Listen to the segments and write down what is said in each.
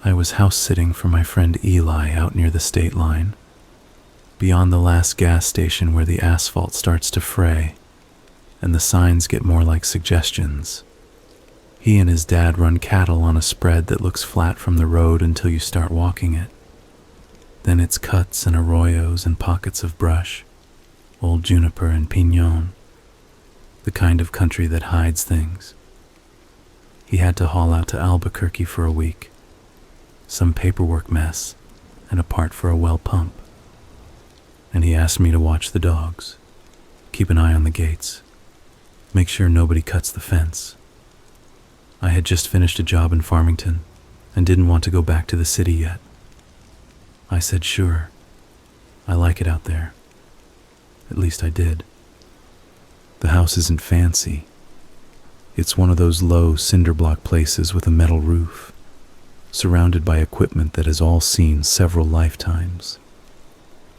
I was house-sitting for my friend Eli out near the state line, beyond the last gas station where the asphalt starts to fray and the signs get more like suggestions. He and his dad run cattle on a spread that looks flat from the road until you start walking it. Then it's cuts and arroyos and pockets of brush, old juniper and piñon, the kind of country that hides things. He had to haul out to Albuquerque for a week, some paperwork mess, and a part for a well pump. And he asked me to watch the dogs, keep an eye on the gates, make sure nobody cuts the fence. I had just finished a job in Farmington and didn't want to go back to the city yet. I said sure, I like it out there. At least I did. The house isn't fancy. It's one of those low cinder block places with a metal roof, surrounded by equipment that has all seen several lifetimes.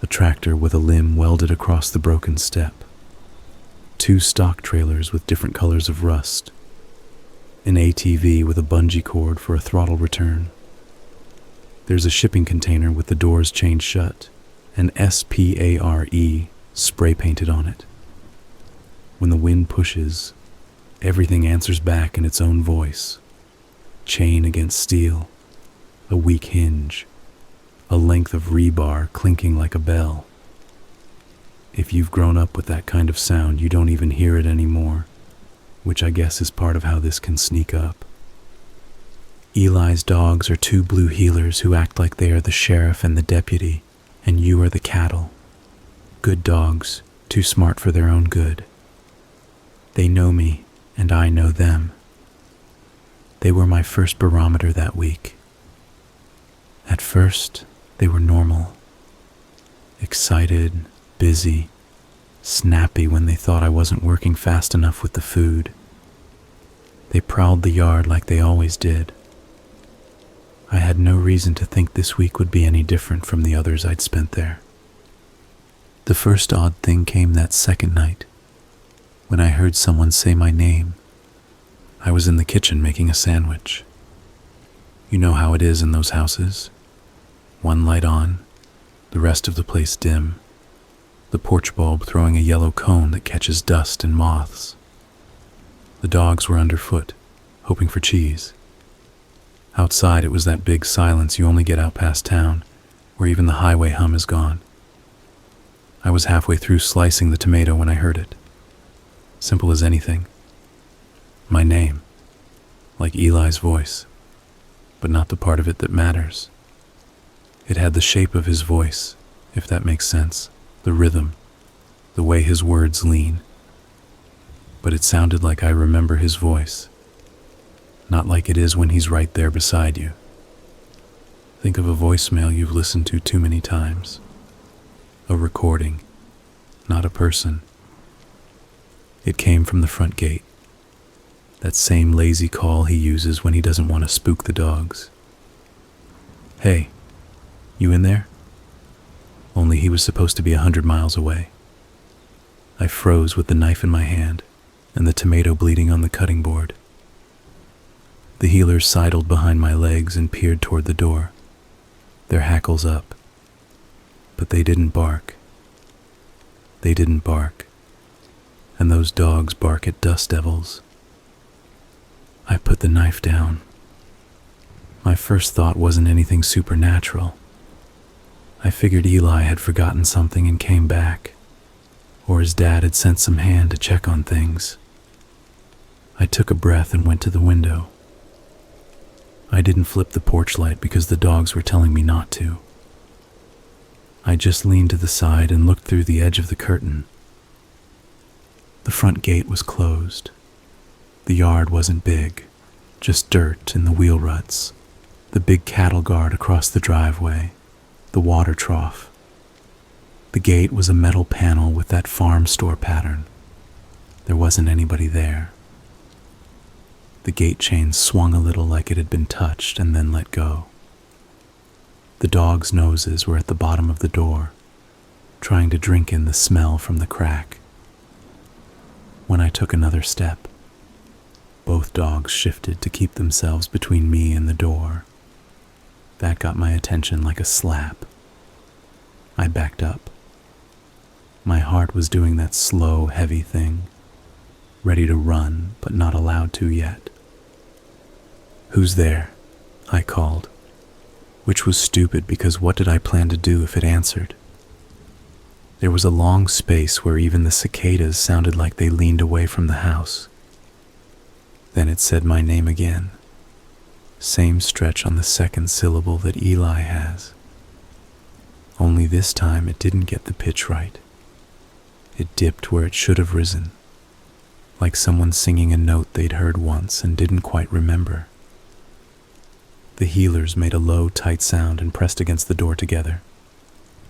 A tractor with a limb welded across the broken step. 2 stock trailers with different colors of rust. An ATV with a bungee cord for a throttle return. There's a shipping container with the doors chained shut, and SPARE spray painted on it. When the wind pushes, everything answers back in its own voice. Chain against steel, a weak hinge, a length of rebar clinking like a bell. If you've grown up with that kind of sound, you don't even hear it anymore, which I guess is part of how this can sneak up. Eli's dogs are 2 blue heelers who act like they are the sheriff and the deputy, and you are the cattle. Good dogs, too smart for their own good. They know me, and I know them. They were my first barometer that week. At first, they were normal. Excited, busy, snappy when they thought I wasn't working fast enough with the food. They prowled the yard like they always did. I had no reason to think this week would be any different from the others I'd spent there. The first odd thing came that second night, when I heard someone say my name. I was in the kitchen making a sandwich. You know how it is in those houses. One light on, the rest of the place dim, the porch bulb throwing a yellow cone that catches dust and moths. The dogs were underfoot, hoping for cheese. Outside it was that big silence you only get out past town, where even the highway hum is gone. I was halfway through slicing the tomato when I heard it. Simple as anything. My name, like Eli's voice, but not the part of it that matters. It had the shape of his voice, if that makes sense, the rhythm, the way his words lean. But it sounded like I remember his voice, not like it is when he's right there beside you. Think of a voicemail you've listened to too many times. A recording, not a person. It came from the front gate, that same lazy call he uses when he doesn't want to spook the dogs. Hey, you in there? Only he was supposed to be 100 miles away. I froze with the knife in my hand and the tomato bleeding on the cutting board. The healers sidled behind my legs and peered toward the door, their hackles up. But they didn't bark. They didn't bark. And those dogs bark at dust devils. I put the knife down. My first thought wasn't anything supernatural. I figured Eli had forgotten something and came back, or his dad had sent some hand to check on things. I took a breath and went to the window. I didn't flip the porch light because the dogs were telling me not to. I just leaned to the side and looked through the edge of the curtain. The front gate was closed. The yard wasn't big, just dirt and the wheel ruts, the big cattle guard across the driveway, the water trough. The gate was a metal panel with that farm store pattern. There wasn't anybody there. The gate chain swung a little like it had been touched and then let go. The dogs' noses were at the bottom of the door, trying to drink in the smell from the crack. When I took another step, both dogs shifted to keep themselves between me and the door. That got my attention like a slap. I backed up. My heart was doing that slow, heavy thing, ready to run, but not allowed to yet. "Who's there?" I called, which was stupid because what did I plan to do if it answered? There was a long space where even the cicadas sounded like they leaned away from the house. Then it said my name again. Same stretch on the second syllable that Eli has. Only this time it didn't get the pitch right. It dipped where it should have risen, like someone singing a note they'd heard once and didn't quite remember. The healers made a low, tight sound and pressed against the door together,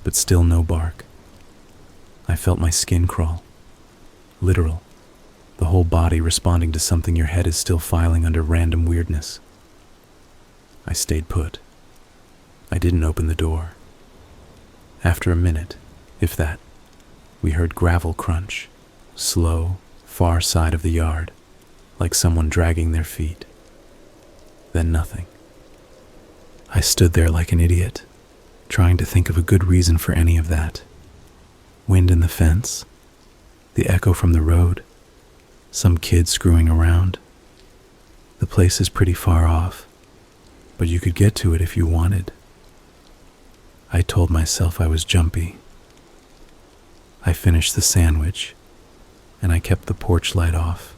but still no bark. I felt my skin crawl. Literal. The whole body responding to something your head is still filing under random weirdness. I stayed put. I didn't open the door. After a minute, if that, we heard gravel crunch, slow, far side of the yard, like someone dragging their feet. Then nothing. I stood there like an idiot, trying to think of a good reason for any of that. Wind in the fence, the echo from the road, some kid screwing around. The place is pretty far off, but you could get to it if you wanted. I told myself I was jumpy. I finished the sandwich, and I kept the porch light off,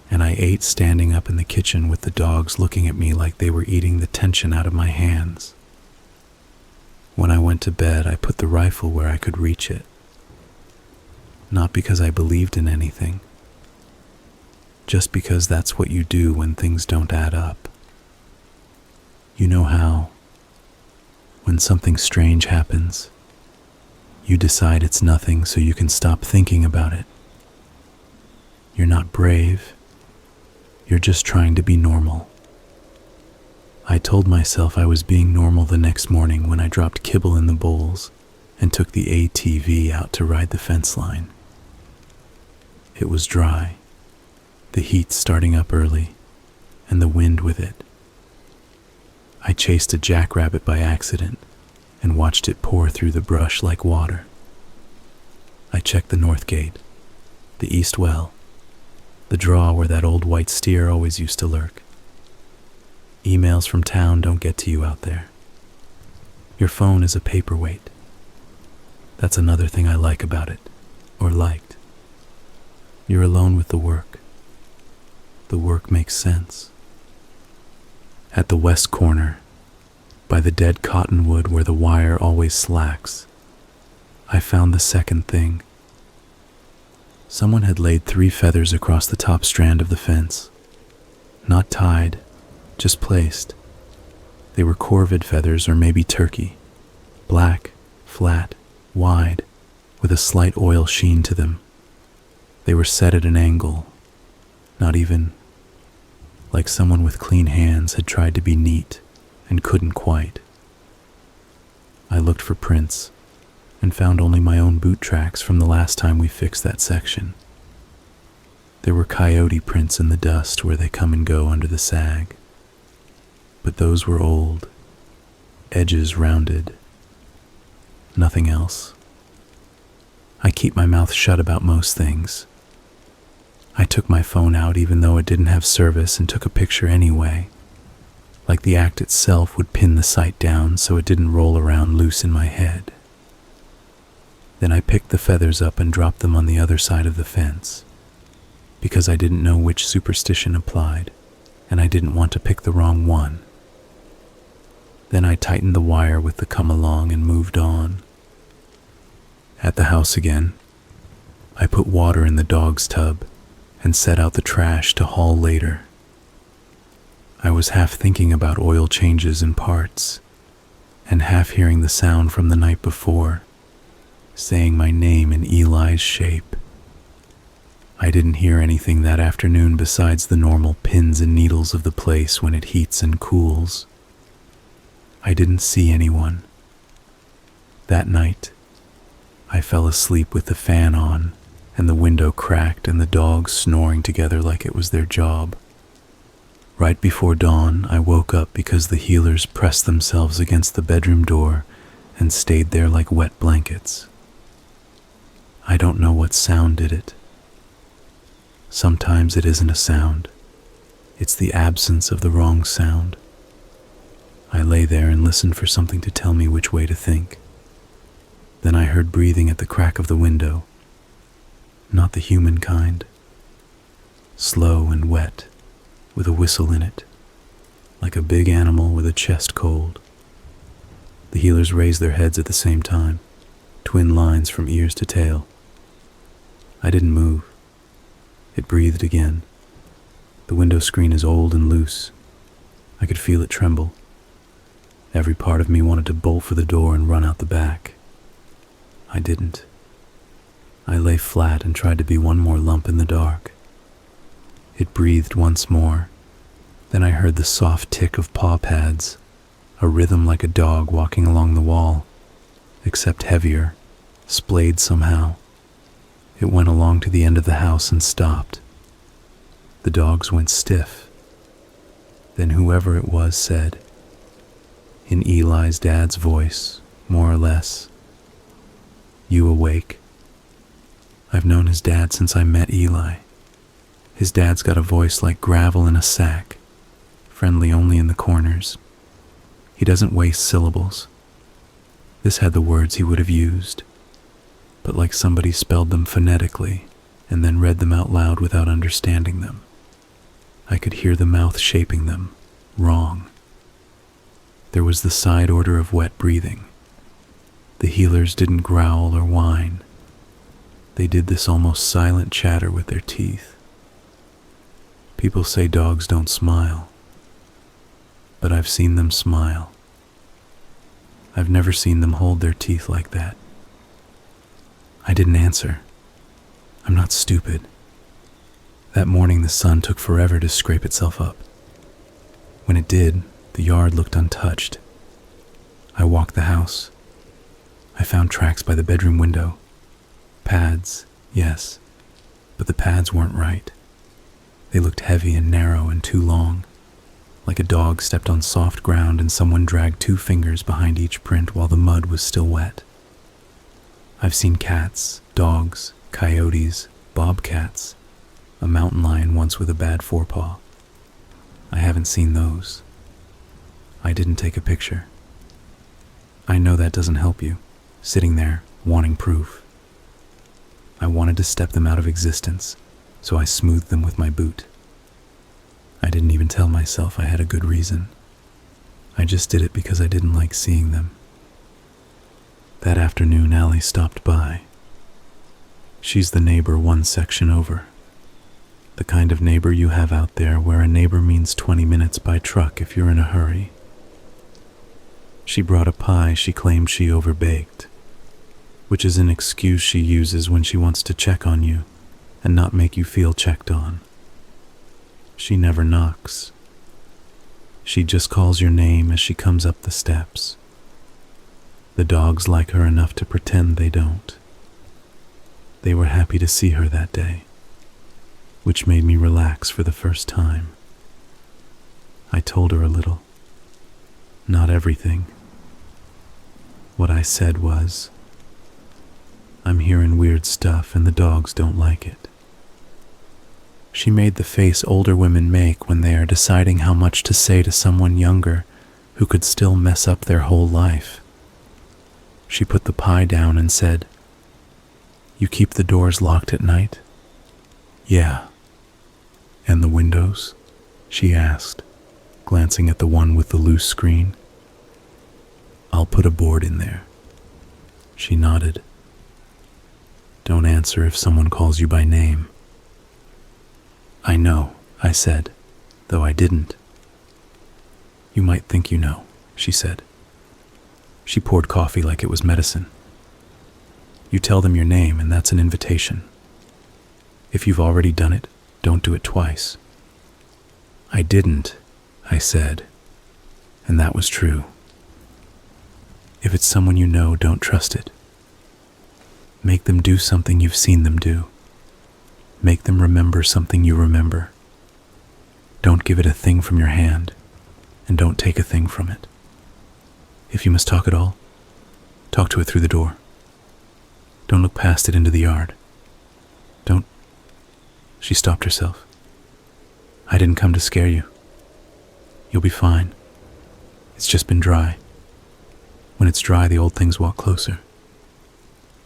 and I ate standing up in the kitchen with the dogs looking at me like they were eating the tension out of my hands. When I went to bed, I put the rifle where I could reach it. Not because I believed in anything, just because that's what you do when things don't add up. You know how, when something strange happens, you decide it's nothing so you can stop thinking about it. You're not brave. You're just trying to be normal. I told myself I was being normal the next morning when I dropped kibble in the bowls and took the ATV out to ride the fence line. It was dry, the heat starting up early, and the wind with it. I chased a jackrabbit by accident and watched it pour through the brush like water. I checked the north gate, the east well, the draw where that old white steer always used to lurk. Emails from town don't get to you out there. Your phone is a paperweight. That's another thing I like about it, or liked. You're alone with the work. The work makes sense. At the west corner, by the dead cottonwood where the wire always slacks, I found the second thing. Someone had laid 3 feathers across the top strand of the fence. Not tied, just placed. They were corvid feathers or maybe turkey. Black, flat, wide, with a slight oil sheen to them. They were set at an angle, not even, like someone with clean hands had tried to be neat and couldn't quite. I looked for prints and found only my own boot tracks from the last time we fixed that section. There were coyote prints in the dust where they come and go under the sag, but those were old, edges rounded. Nothing else. I keep my mouth shut about most things. I took my phone out even though it didn't have service and took a picture anyway, like the act itself would pin the sight down so it didn't roll around loose in my head. Then I picked the feathers up and dropped them on the other side of the fence, because I didn't know which superstition applied, and I didn't want to pick the wrong one. Then I tightened the wire with the come along and moved on. At the house again, I put water in the dog's tub and set out the trash to haul later. I was half thinking about oil changes and parts, and half hearing the sound from the night before, saying my name in Eli's shape. I didn't hear anything that afternoon besides the normal pins and needles of the place when it heats and cools. I didn't see anyone. That night, I fell asleep with the fan on and the window cracked and the dogs snoring together like it was their job. Right before dawn, I woke up because the healers pressed themselves against the bedroom door and stayed there like wet blankets. I don't know what sound did it. Sometimes it isn't a sound. It's the absence of the wrong sound. I lay there and listened for something to tell me which way to think. Then I heard breathing at the crack of the window. Not the human kind. Slow and wet, with a whistle in it, like a big animal with a chest cold. The healers raised their heads at the same time, twin lines from ears to tail. I didn't move. It breathed again. The window screen is old and loose. I could feel it tremble. Every part of me wanted to bolt for the door and run out the back. I didn't. I lay flat and tried to be one more lump in the dark. It breathed once more. Then I heard the soft tick of paw pads, a rhythm like a dog walking along the wall, except heavier, splayed somehow. It went along to the end of the house and stopped. The dogs went stiff. Then whoever it was said, in Eli's dad's voice, more or less, "You awake?" I've known his dad since I met Eli. His dad's got a voice like gravel in a sack, friendly only in the corners. He doesn't waste syllables. This had the words he would have used, but like somebody spelled them phonetically and then read them out loud without understanding them. I could hear the mouth shaping them, wrong. There was the side order of wet breathing. The healers didn't growl or whine. They did this almost silent chatter with their teeth. People say dogs don't smile, but I've seen them smile. I've never seen them hold their teeth like that. I didn't answer. I'm not stupid. That morning the sun took forever to scrape itself up. When it did, the yard looked untouched. I walked the house. I found tracks by the bedroom window. Pads, yes, but the pads weren't right. They looked heavy and narrow and too long, like a dog stepped on soft ground and someone dragged 2 fingers behind each print while the mud was still wet. I've seen cats, dogs, coyotes, bobcats, a mountain lion once with a bad forepaw. I haven't seen those. I didn't take a picture. I know that doesn't help you, sitting there, wanting proof. I wanted to step them out of existence, so I smoothed them with my boot. I didn't even tell myself I had a good reason. I just did it because I didn't like seeing them. That afternoon, Allie stopped by. She's the neighbor 1 section over. The kind of neighbor you have out there where a neighbor means 20 minutes by truck if you're in a hurry. She brought a pie she claimed she overbaked, which is an excuse she uses when she wants to check on you and not make you feel checked on. She never knocks. She just calls your name as she comes up the steps. The dogs like her enough to pretend they don't. They were happy to see her that day, which made me relax for the first time. I told her a little. Not everything. What I said was, I'm hearing weird stuff and the dogs don't like it. She made the face older women make when they are deciding how much to say to someone younger who could still mess up their whole life. She put the pie down and said, "You keep the doors locked at night?" "Yeah." "And the windows?" she asked, glancing at the one with the loose screen. "I'll put a board in there." She nodded. "Don't answer if someone calls you by name." "I know," I said, though I didn't. "You might think you know," she said. She poured coffee like it was medicine. "You tell them your name and that's an invitation. If you've already done it, don't do it twice." "I didn't," I said, and that was true. If it's someone you know, don't trust it. Make them do something you've seen them do. Make them remember something you remember. Don't give it a thing from your hand, and don't take a thing from it. If you must talk at all, talk to it through the door. Don't look past it into the yard. Don't... She stopped herself. I didn't come to scare you. You'll be fine. It's just been dry. When it's dry, the old things walk closer.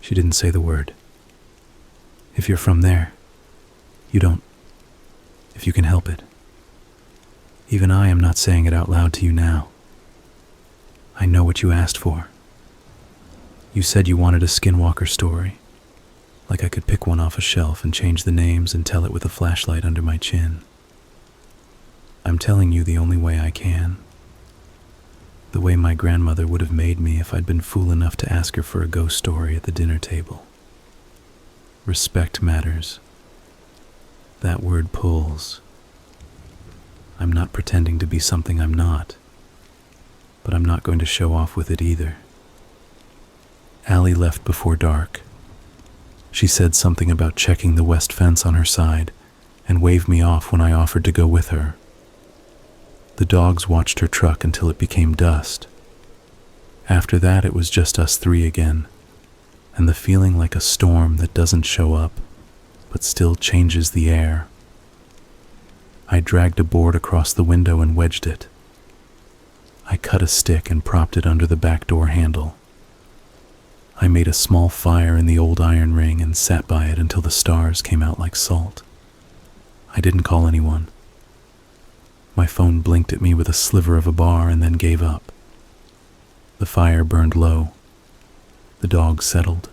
She didn't say the word. If you're from there, you don't... If you can help it. Even I am not saying it out loud to you now. I know what you asked for. You said you wanted a Skinwalker story, like I could pick one off a shelf and change the names and tell it with a flashlight under my chin. I'm telling you the only way I can. The way my grandmother would have made me if I'd been fool enough to ask her for a ghost story at the dinner table. Respect matters. That word pulls. I'm not pretending to be something I'm not, but I'm not going to show off with it either. Allie left before dark. She said something about checking the west fence on her side and waved me off when I offered to go with her. The dogs watched her truck until it became dust. After that, it was just us three again, and the feeling like a storm that doesn't show up, but still changes the air. I dragged a board across the window and wedged it. I cut a stick and propped it under the back door handle. I made a small fire in the old iron ring and sat by it until the stars came out like salt. I didn't call anyone. My phone blinked at me with a sliver of a bar and then gave up. The fire burned low. The dogs settled.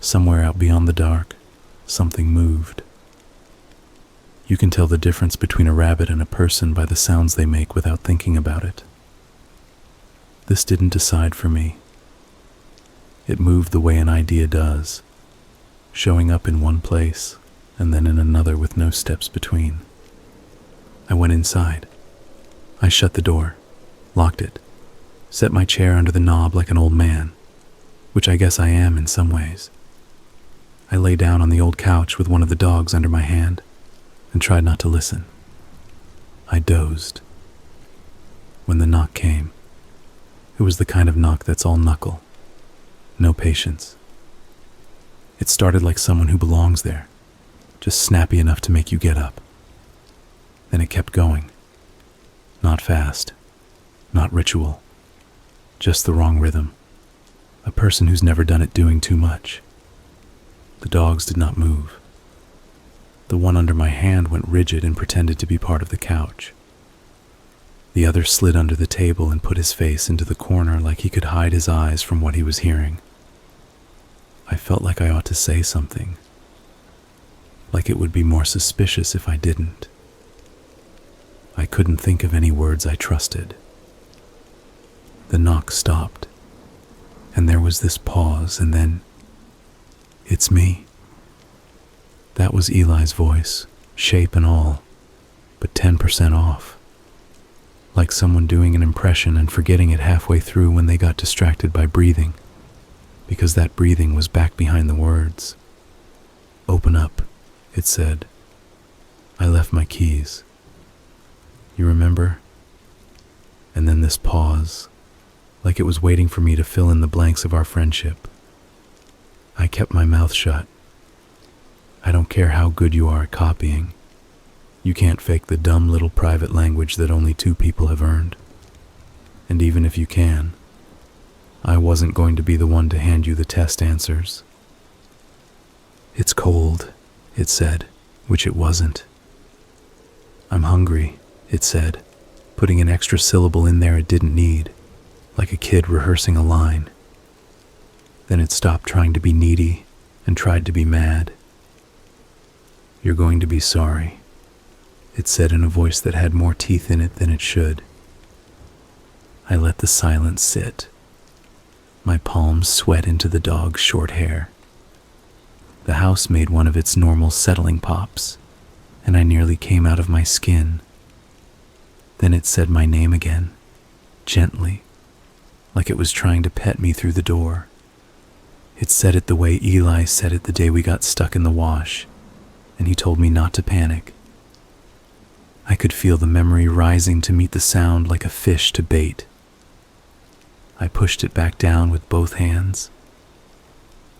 Somewhere out beyond the dark, something moved. You can tell the difference between a rabbit and a person by the sounds they make without thinking about it. This didn't decide for me. It moved the way an idea does, showing up in one place and then in another with no steps between. I went inside. I shut the door, locked it, set my chair under the knob like an old man, which I guess I am in some ways. I lay down on the old couch with one of the dogs under my hand and tried not to listen. I dozed. When the knock came, it was the kind of knock that's all knuckle. No patience. It started like someone who belongs there, just snappy enough to make you get up. Then it kept going. Not fast, not ritual, just the wrong rhythm. A person who's never done it doing too much. The dogs did not move. The one under my hand went rigid and pretended to be part of the couch. The other slid under the table and put his face into the corner like he could hide his eyes from what he was hearing. I felt like I ought to say something, like it would be more suspicious if I didn't. I couldn't think of any words I trusted. The knock stopped, and there was this pause, and then, "It's me." That was Eli's voice, shape and all, but 10% off. Like someone doing an impression and forgetting it halfway through when they got distracted by breathing, because that breathing was back behind the words. "Open up," it said. "I left my keys. You remember?" And then this pause, like it was waiting for me to fill in the blanks of our friendship. I kept my mouth shut. I don't care how good you are at copying. You can't fake the dumb little private language that only two people have earned. And even if you can, I wasn't going to be the one to hand you the test answers. "It's cold," it said, which it wasn't. "I'm hungry," it said, putting an extra syllable in there it didn't need, like a kid rehearsing a line. Then it stopped trying to be needy and tried to be mad. "You're going to be sorry," it said in a voice that had more teeth in it than it should. I let the silence sit. My palms sweat into the dog's short hair. The house made one of its normal settling pops, and I nearly came out of my skin. Then it said my name again, gently, like it was trying to pet me through the door. It said it the way Eli said it the day we got stuck in the wash, and he told me not to panic. I could feel the memory rising to meet the sound like a fish to bait. I pushed it back down with both hands.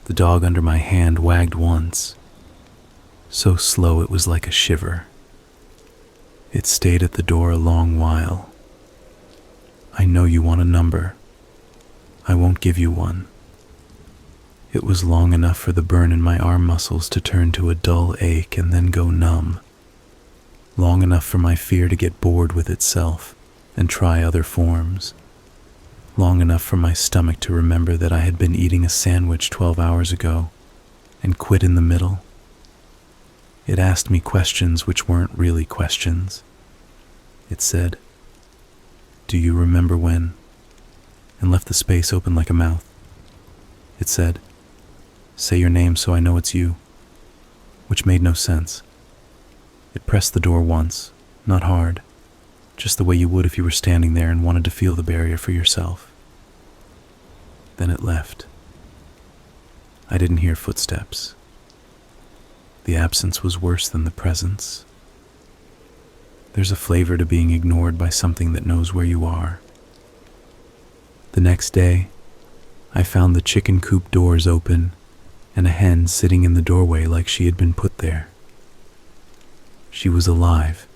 The dog under my hand wagged once, so slow it was like a shiver. It stayed at the door a long while. I know you want a number. I won't give you one. It was long enough for the burn in my arm muscles to turn to a dull ache and then go numb. Long enough for my fear to get bored with itself and try other forms. Long enough for my stomach to remember that I had been eating a sandwich 12 hours ago and quit in the middle. It asked me questions which weren't really questions. It said, "Do you remember when?" and left the space open like a mouth. It said, "Say your name so I know it's you," which made no sense. It pressed the door once, not hard, just the way you would if you were standing there and wanted to feel the barrier for yourself. Then it left. I didn't hear footsteps. The absence was worse than the presence. There's a flavor to being ignored by something that knows where you are. The next day, I found the chicken coop doors open and a hen sitting in the doorway like she had been put there. She was alive,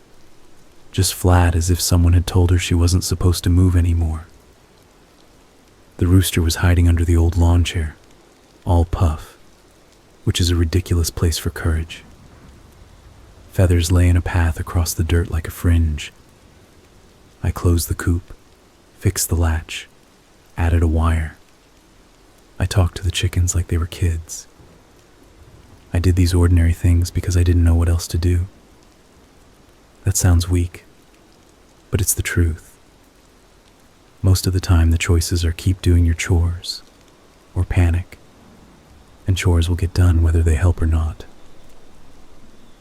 just flat as if someone had told her she wasn't supposed to move anymore. The rooster was hiding under the old lawn chair, all puff, which is a ridiculous place for courage. Feathers lay in a path across the dirt like a fringe. I closed the coop, fixed the latch, added a wire. I talked to the chickens like they were kids. I did these ordinary things because I didn't know what else to do. That sounds weak, but it's the truth. Most of the time the choices are keep doing your chores or panic, and chores will get done whether they help or not.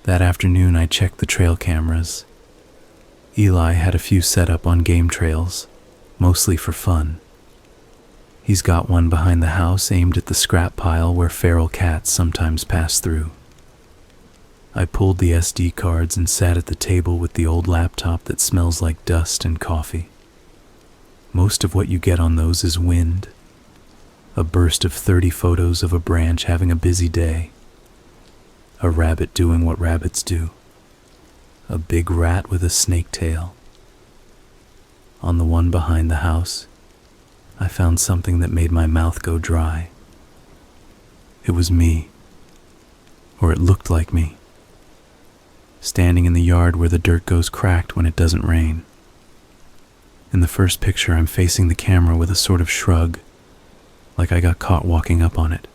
That afternoon I checked the trail cameras. Eli had a few set up on game trails, mostly for fun. He's got one behind the house aimed at the scrap pile where feral cats sometimes pass through. I pulled the SD cards and sat at the table with the old laptop that smells like dust and coffee. Most of what you get on those is wind. A burst of 30 photos of a branch having a busy day. A rabbit doing what rabbits do. A big rat with a snake tail. On the one behind the house, I found something that made my mouth go dry. It was me. Or it looked like me. Standing in the yard where the dirt goes cracked when it doesn't rain. In the first picture, I'm facing the camera with a sort of shrug, like I got caught walking up on it.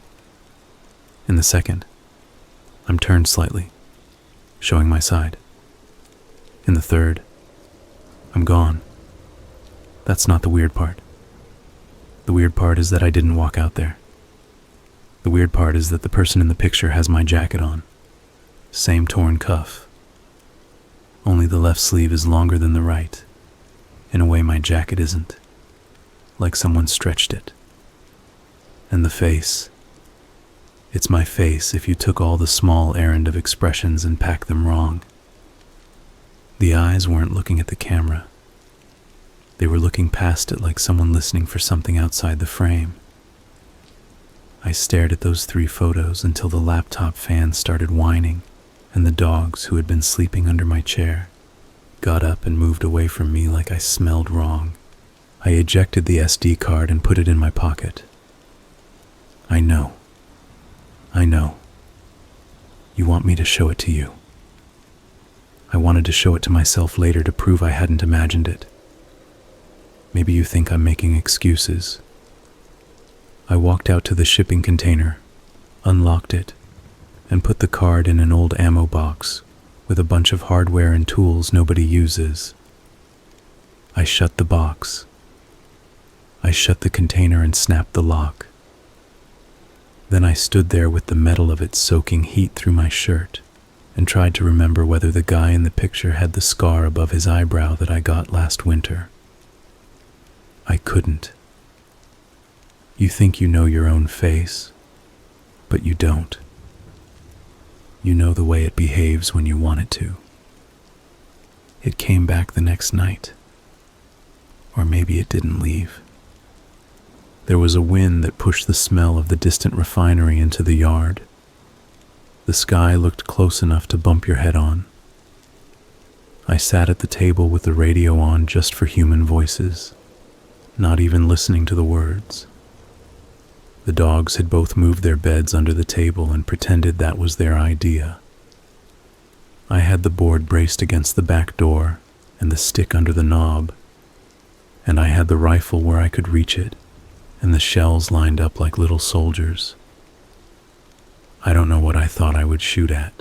In the second, I'm turned slightly, showing my side. In the third, I'm gone. That's not the weird part. The weird part is that I didn't walk out there. The weird part is that the person in the picture has my jacket on. Same torn cuff. Only the left sleeve is longer than the right. In a way my jacket isn't. Like someone stretched it. And the face. It's my face if you took all the small errand of expressions and packed them wrong. The eyes weren't looking at the camera. They were looking past it like someone listening for something outside the frame. I stared at those 3 photos until the laptop fan started whining and the dogs who had been sleeping under my chair got up and moved away from me like I smelled wrong. I ejected the SD card and put it in my pocket. I know. You want me to show it to you. I wanted to show it to myself later to prove I hadn't imagined it. Maybe you think I'm making excuses. I walked out to the shipping container, unlocked it, and put the card in an old ammo box with a bunch of hardware and tools nobody uses. I shut the box. I shut the container and snapped the lock. Then I stood there with the metal of it soaking heat through my shirt and tried to remember whether the guy in the picture had the scar above his eyebrow that I got last winter. I couldn't. You think you know your own face, but you don't. You know the way it behaves when you want it to. It came back the next night. Or maybe it didn't leave. There was a wind that pushed the smell of the distant refinery into the yard. The sky looked close enough to bump your head on. I sat at the table with the radio on just for human voices, not even listening to the words. The dogs had both moved their beds under the table and pretended that was their idea. I had the board braced against the back door and the stick under the knob, and I had the rifle where I could reach it and the shells lined up like little soldiers. I don't know what I thought I would shoot at.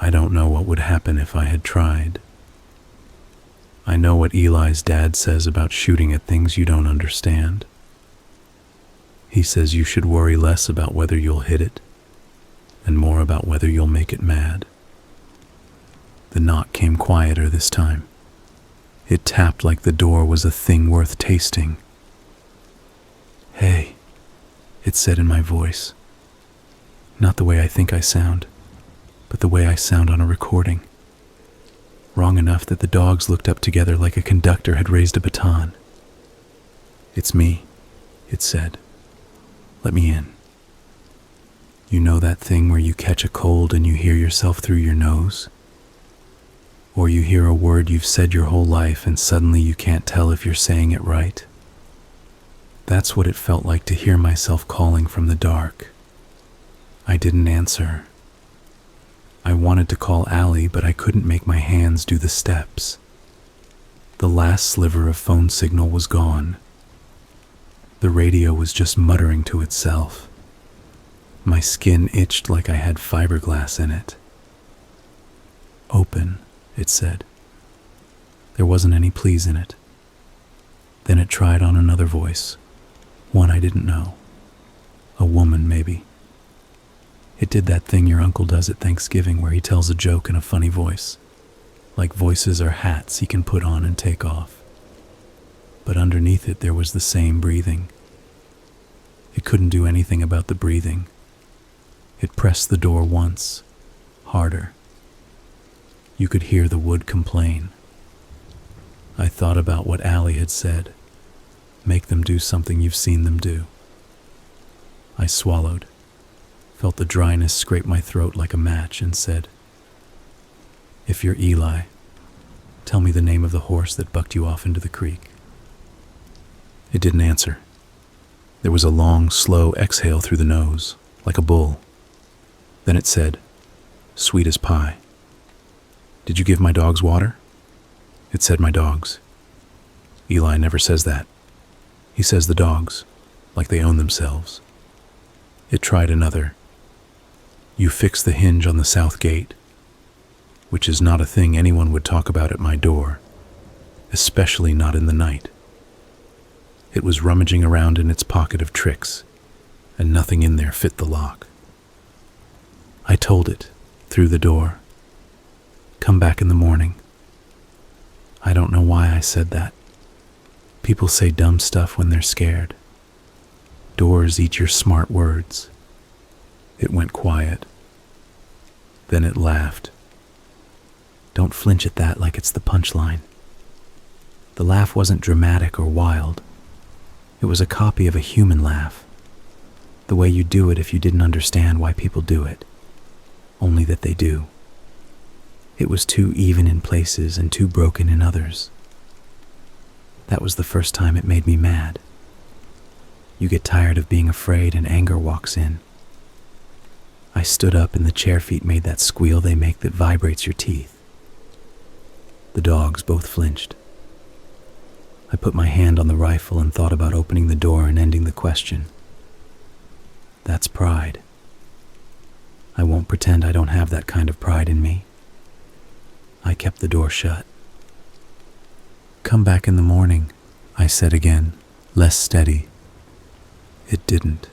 I don't know what would happen if I had tried. I know what Eli's dad says about shooting at things you don't understand. He says you should worry less about whether you'll hit it and more about whether you'll make it mad. The knock came quieter this time. It tapped like the door was a thing worth tasting. "Hey," it said in my voice. Not the way I think I sound, but the way I sound on a recording. Wrong enough that the dogs looked up together like a conductor had raised a baton. "It's me," it said. "Let me in." You know that thing where you catch a cold and you hear yourself through your nose? Or you hear a word you've said your whole life and suddenly you can't tell if you're saying it right? That's what it felt like to hear myself calling from the dark. I didn't answer. I wanted to call Allie, but I couldn't make my hands do the steps. The last sliver of phone signal was gone. The radio was just muttering to itself. My skin itched like I had fiberglass in it. "Open," it said. There wasn't any please in it. Then it tried on another voice, one I didn't know. A woman, maybe. It did that thing your uncle does at Thanksgiving where he tells a joke in a funny voice, like voices are hats he can put on and take off. But underneath it there was the same breathing. It couldn't do anything about the breathing. It pressed the door once, harder. You could hear the wood complain. I thought about what Allie had said. Make them do something you've seen them do. I swallowed, felt the dryness scrape my throat like a match, and said, "If you're Eli, tell me the name of the horse that bucked you off into the creek." It didn't answer. There was a long, slow exhale through the nose, like a bull. Then it said, "Sweet as pie." "Did you give my dogs water?" It said my dogs. Eli never says that. He says the dogs, like they own themselves. It tried another. "You fixed the hinge on the south gate," which is not a thing anyone would talk about at my door, especially not in the night. It was rummaging around in its pocket of tricks, and nothing in there fit the lock. I told it, through the door, "Come back in the morning." I don't know why I said that. People say dumb stuff when they're scared. Doors eat your smart words. It went quiet. Then it laughed. Don't flinch at that like it's the punchline. The laugh wasn't dramatic or wild. It was a copy of a human laugh. The way you do it if you didn't understand why people do it. Only that they do. It was too even in places and too broken in others. That was the first time it made me mad. You get tired of being afraid and anger walks in. I stood up and the chair feet made that squeal they make that vibrates your teeth. The dogs both flinched. I put my hand on the rifle and thought about opening the door and ending the question. That's pride. I won't pretend I don't have that kind of pride in me. I kept the door shut. "Come back in the morning," I said again, less steady. It didn't.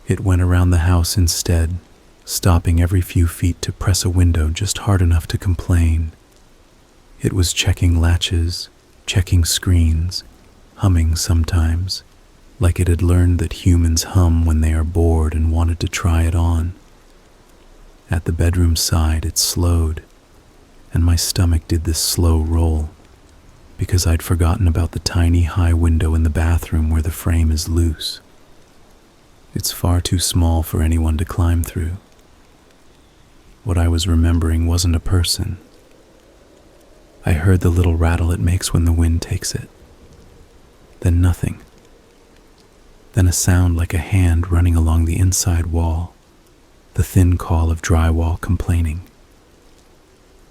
It went around the house instead, stopping every few feet to press a window just hard enough to complain. It was checking latches, checking screens, humming sometimes, like it had learned that humans hum when they are bored and wanted to try it on. At the bedroom side, it slowed, and my stomach did this slow roll because I'd forgotten about the tiny high window in the bathroom where the frame is loose. It's far too small for anyone to climb through. What I was remembering wasn't a person. I heard the little rattle it makes when the wind takes it. Then nothing. Then a sound like a hand running along the inside wall, the thin call of drywall complaining.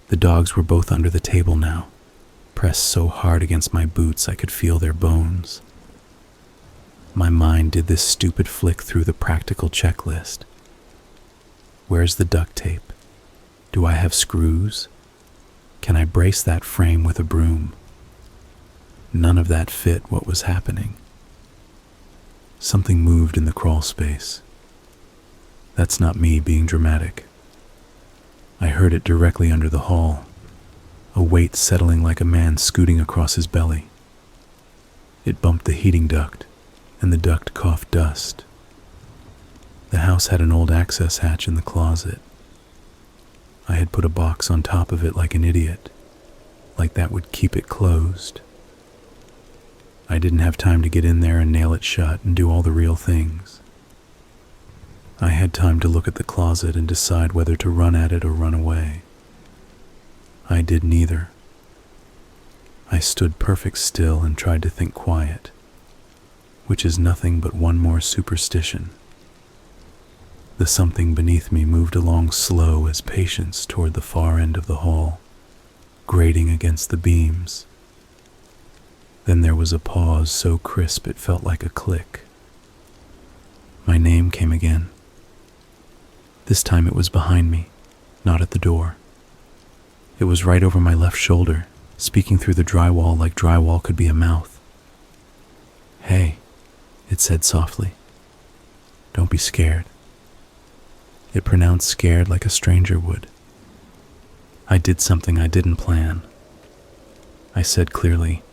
The dogs were both under the table now, pressed so hard against my boots I could feel their bones. My mind did this stupid flick through the practical checklist. Where's the duct tape? Do I have screws? Can I brace that frame with a broom? None of that fit what was happening. Something moved in the crawl space. That's not me being dramatic. I heard it directly under the hall, a weight settling like a man scooting across his belly. It bumped the heating duct, and the duct coughed dust. The house had an old access hatch in the closet. I had put a box on top of it like an idiot, like that would keep it closed. I didn't have time to get in there and nail it shut and do all the real things. I had time to look at the closet and decide whether to run at it or run away. I did neither. I stood perfect still and tried to think quiet, which is nothing but one more superstition. The something beneath me moved along slow as patience toward the far end of the hall, grating against the beams. Then there was a pause so crisp it felt like a click. My name came again. This time it was behind me, not at the door. It was right over my left shoulder, speaking through the drywall like drywall could be a mouth. "Hey," it said softly. "Don't be scared." It pronounced scared like a stranger would. I did something I didn't plan. I said clearly,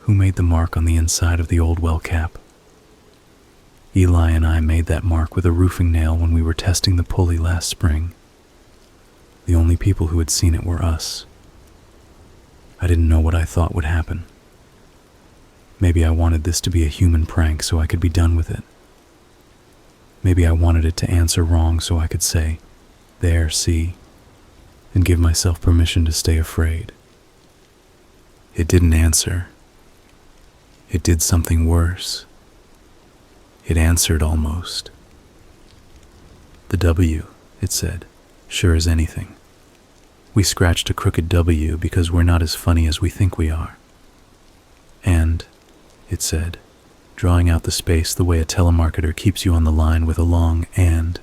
"Who made the mark on the inside of the old well cap?" Eli and I made that mark with a roofing nail when we were testing the pulley last spring. The only people who had seen it were us. I didn't know what I thought would happen. Maybe I wanted this to be a human prank so I could be done with it. Maybe I wanted it to answer wrong so I could say, "There, see," and give myself permission to stay afraid. It didn't answer. It did something worse. It answered almost. "The W," it said, sure as anything. We scratched a crooked W because we're not as funny as we think we are. "And," it said, drawing out the space the way a telemarketer keeps you on the line with a long "and."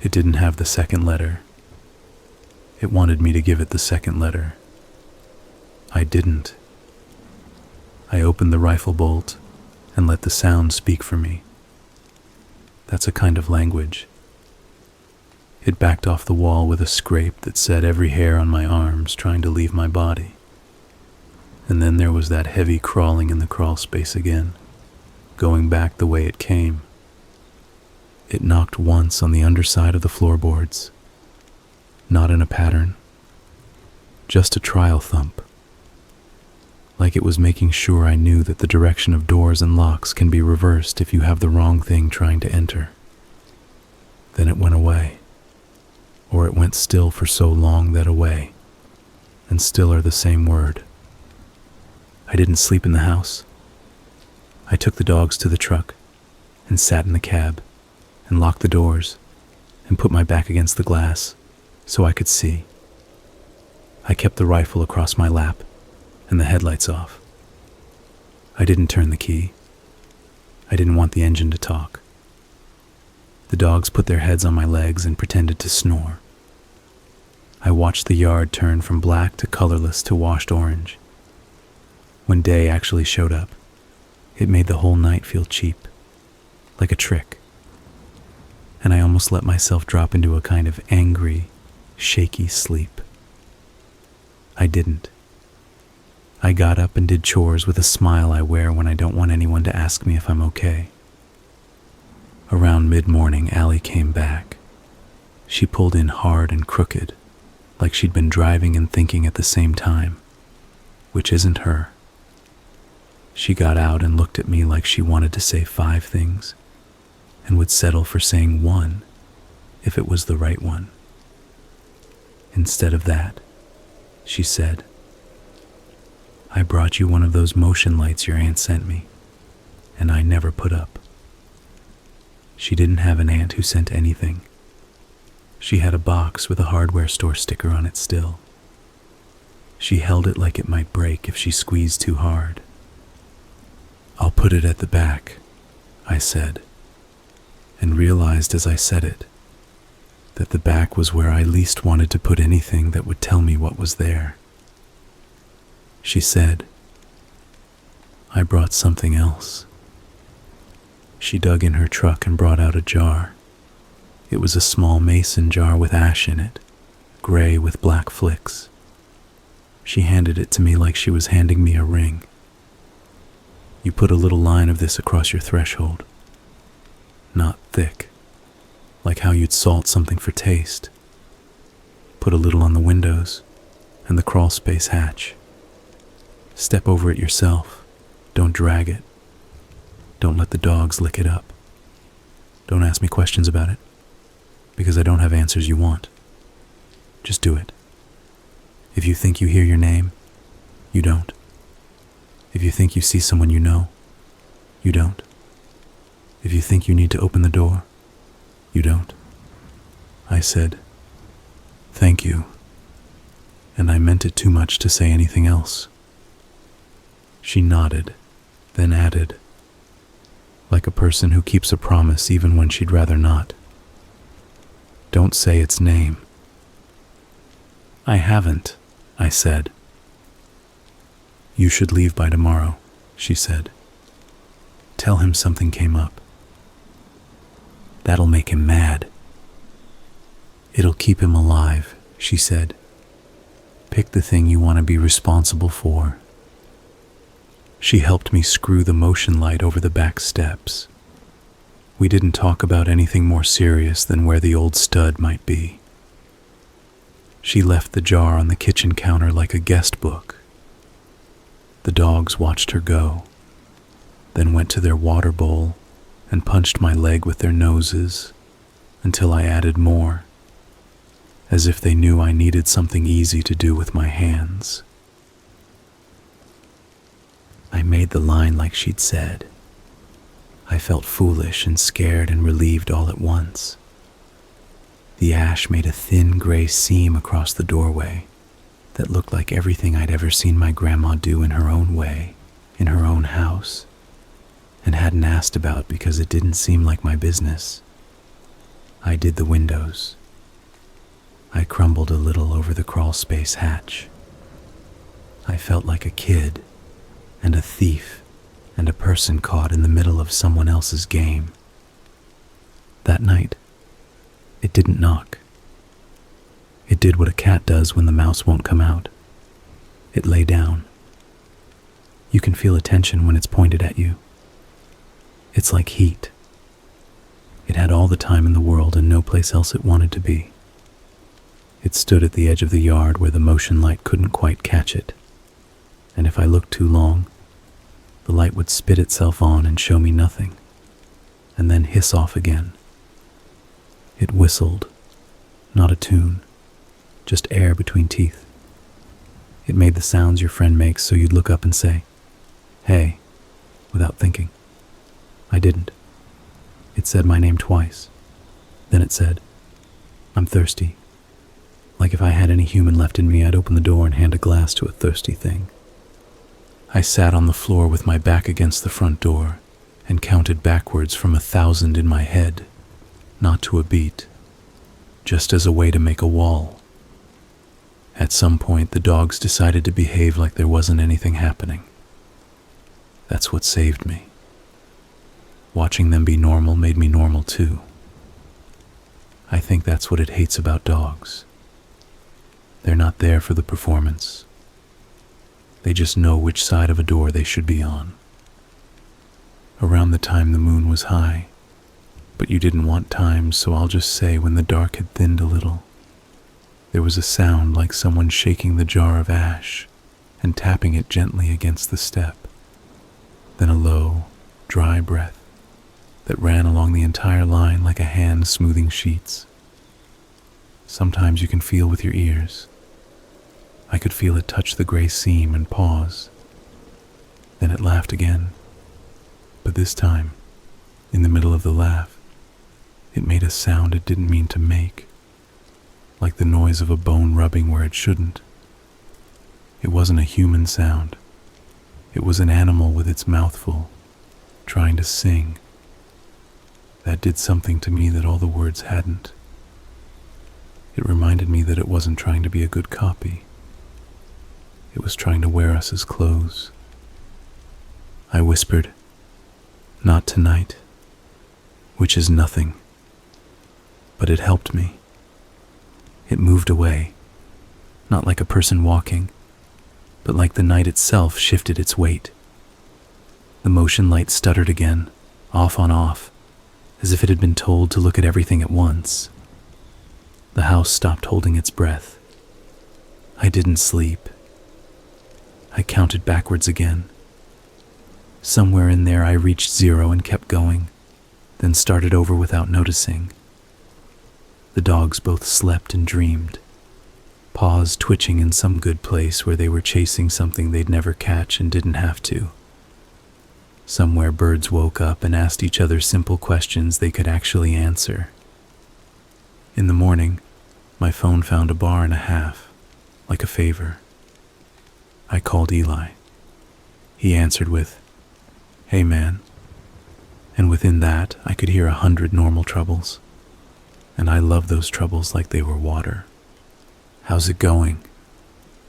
It didn't have the second letter. It wanted me to give it the second letter. I didn't. I opened the rifle bolt and let the sound speak for me. That's a kind of language. It backed off the wall with a scrape that set every hair on my arms trying to leave my body. And then there was that heavy crawling in the crawl space again, going back the way it came. It knocked once on the underside of the floorboards, not in a pattern, just a trial thump, like it was making sure I knew that the direction of doors and locks can be reversed if you have the wrong thing trying to enter. Then it went away, or it went still for so long that away, and still are the same word. I didn't sleep in the house. I took the dogs to the truck and sat in the cab and locked the doors and put my back against the glass so I could see. I kept the rifle across my lap and the headlights off. I didn't turn the key. I didn't want the engine to talk. The dogs put their heads on my legs and pretended to snore. I watched the yard turn from black to colorless to washed orange. When day actually showed up, it made the whole night feel cheap, like a trick. And I almost let myself drop into a kind of angry, shaky sleep. I didn't. I got up and did chores with a smile I wear when I don't want anyone to ask me if I'm okay. Around mid-morning, Allie came back. She pulled in hard and crooked, like she'd been driving and thinking at the same time, which isn't her. She got out and looked at me like she wanted to say 5 things and would settle for saying 1 if it was the right one. Instead of that, she said, "I brought you one of those motion lights your aunt sent me, and I never put up." She didn't have an aunt who sent anything. She had a box with a hardware store sticker on it still. She held it like it might break if she squeezed too hard. "I'll put it at the back," I said, and realized as I said it that the back was where I least wanted to put anything that would tell me what was there. She said, "I brought something else." She dug in her truck and brought out a jar. It was a small mason jar with ash in it, gray with black flicks. She handed it to me like she was handing me a ring. "You put a little line of this across your threshold. Not thick, like how you'd salt something for taste. Put a little on the windows and the crawl space hatch. Step over it yourself. Don't drag it. Don't let the dogs lick it up. Don't ask me questions about it, because I don't have answers you want. Just do it. If you think you hear your name, you don't. If you think you see someone you know, you don't. If you think you need to open the door, you don't." I said, "Thank you," and I meant it too much to say anything else. She nodded, then added, like a person who keeps a promise even when she'd rather not, "Don't say its name." "I haven't," I said. "You should leave by tomorrow," she said. "Tell him something came up. That'll make him mad." "It'll keep him alive," she said. "Pick the thing you want to be responsible for." She helped me screw the motion light over the back steps. We didn't talk about anything more serious than where the old stud might be. She left the jar on the kitchen counter like a guest book. The dogs watched her go, then went to their water bowl and punched my leg with their noses until I added more, as if they knew I needed something easy to do with my hands. I made the line like she'd said. I felt foolish and scared and relieved all at once. The ash made a thin gray seam across the doorway that looked like everything I'd ever seen my grandma do in her own way, in her own house, and hadn't asked about because it didn't seem like my business. I did the windows. I crumbled a little over the crawl space hatch. I felt like a kid and a thief and a person caught in the middle of someone else's game. That night, it didn't knock. It did what a cat does when the mouse won't come out. It lay down. You can feel attention when it's pointed at you. It's like heat. It had all the time in the world and no place else it wanted to be. It stood at the edge of the yard where the motion light couldn't quite catch it, and if I looked too long, the light would spit itself on and show me nothing, and then hiss off again. It whistled, not a tune, just air between teeth. It made the sounds your friend makes so you'd look up and say, "Hey," without thinking. I didn't. It said my name twice. Then it said, "I'm thirsty." Like if I had any human left in me, I'd open the door and hand a glass to a thirsty thing. I sat on the floor with my back against the front door and counted backwards from 1,000 in my head, not to a beat, just as a way to make a wall. At some point, the dogs decided to behave like there wasn't anything happening. That's what saved me. Watching them be normal made me normal too. I think that's what it hates about dogs. They're not there for the performance. They just know which side of a door they should be on. Around the time the moon was high, but you didn't want time, so I'll just say when the dark had thinned a little, There was a sound like someone shaking the jar of ash and tapping it gently against the step. Then a low, dry breath that ran along the entire line like a hand smoothing sheets. Sometimes you can feel with your ears. I could feel it touch the gray seam and pause. Then it laughed again. But this time, in the middle of the laugh, it made a sound it didn't mean to make, like the noise of a bone rubbing where it shouldn't. It wasn't a human sound. It was an animal with its mouth full, trying to sing. That did something to me that all the words hadn't. It reminded me that it wasn't trying to be a good copy. It was trying to wear us as clothes. I whispered, "Not tonight," which is nothing. But it helped me. It moved away, not like a person walking, but like the night itself shifted its weight. The motion light stuttered again, off on off, as if it had been told to look at everything at once. The house stopped holding its breath. I didn't sleep. I counted backwards again. Somewhere in there I reached 0 and kept going, then started over without noticing. The dogs both slept and dreamed, paws twitching in some good place where they were chasing something they'd never catch and didn't have to. Somewhere birds woke up and asked each other simple questions they could actually answer. In the morning, my phone found a bar and a half, like a favor. I called Eli. He answered with, "Hey man." And within that, I could hear 100 normal troubles. And I love those troubles like they were water. "How's it going?"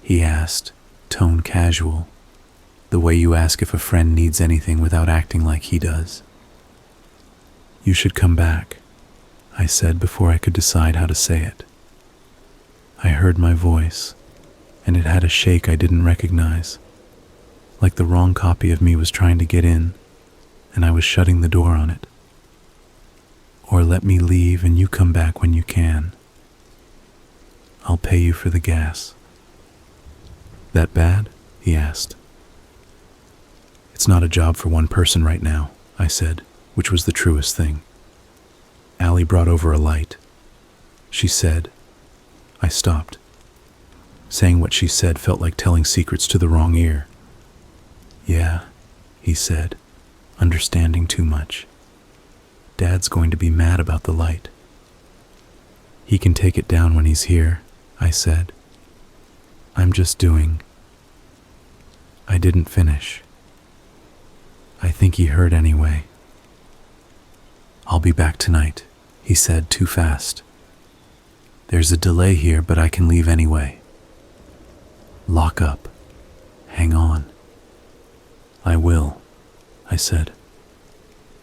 he asked, tone casual, the way you ask if a friend needs anything without acting like he does. "You should come back," I said before I could decide how to say it. I heard my voice, and it had a shake I didn't recognize, like the wrong copy of me was trying to get in, and I was shutting the door on it. "Or let me leave and you come back when you can. I'll pay you for the gas." "That bad?" he asked. "It's not a job for one person right now," I said, which was the truest thing. Allie brought over a light. She said. I stopped. Saying what she said felt like telling secrets to the wrong ear. "Yeah," he said, understanding too much. "Dad's going to be mad about the light." "He can take it down when he's here," I said. "I'm just doing..." I didn't finish. I think he heard anyway. "I'll be back tonight," he said too fast. "There's a delay here, but I can leave anyway. Lock up. Hang on." "I will," I said.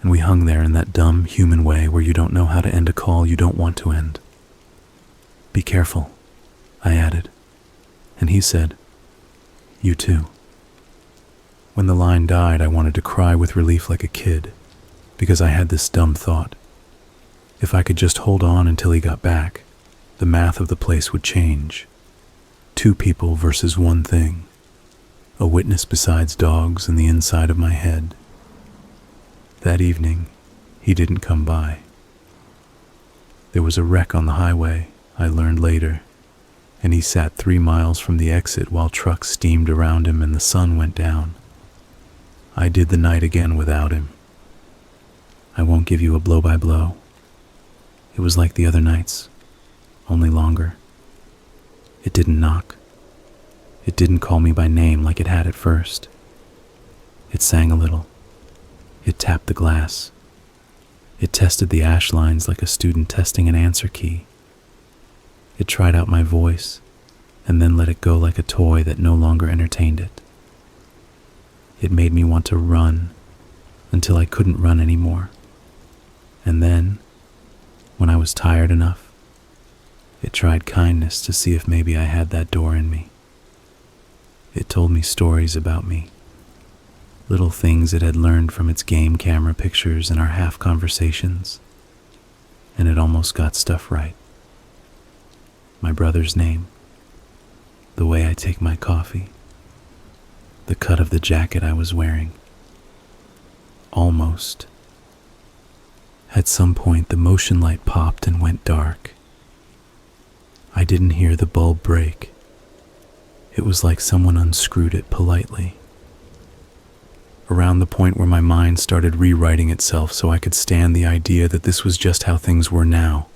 And we hung there in that dumb human way where you don't know how to end a call you don't want to end. "Be careful," I added. And he said, "You too." When the line died, I wanted to cry with relief like a kid, because I had this dumb thought. If I could just hold on until he got back, the math of the place would change. 2 people versus 1 thing. A witness besides dogs in the inside of my head. That evening, he didn't come by. There was a wreck on the highway, I learned later, and he sat 3 miles from the exit while trucks steamed around him and the sun went down. I did the night again without him. I won't give you a blow-by-blow. It was like the other nights, only longer. It didn't knock. It didn't call me by name like it had at first. It sang a little. It tapped the glass. It tested the ash lines like a student testing an answer key. It tried out my voice, and then let it go like a toy that no longer entertained it. It made me want to run until I couldn't run anymore. And then, when I was tired enough, it tried kindness to see if maybe I had that door in me. It told me stories about me, little things it had learned from its game camera pictures and our half conversations, and it almost got stuff right. my brother's name, the way I take my coffee, the cut of the jacket I was wearing. Almost. At some point, the motion light popped and went dark. I didn't hear the bulb break. It was like someone unscrewed it politely. Around the point where my mind started rewriting itself so I could stand the idea that this was just how things were now,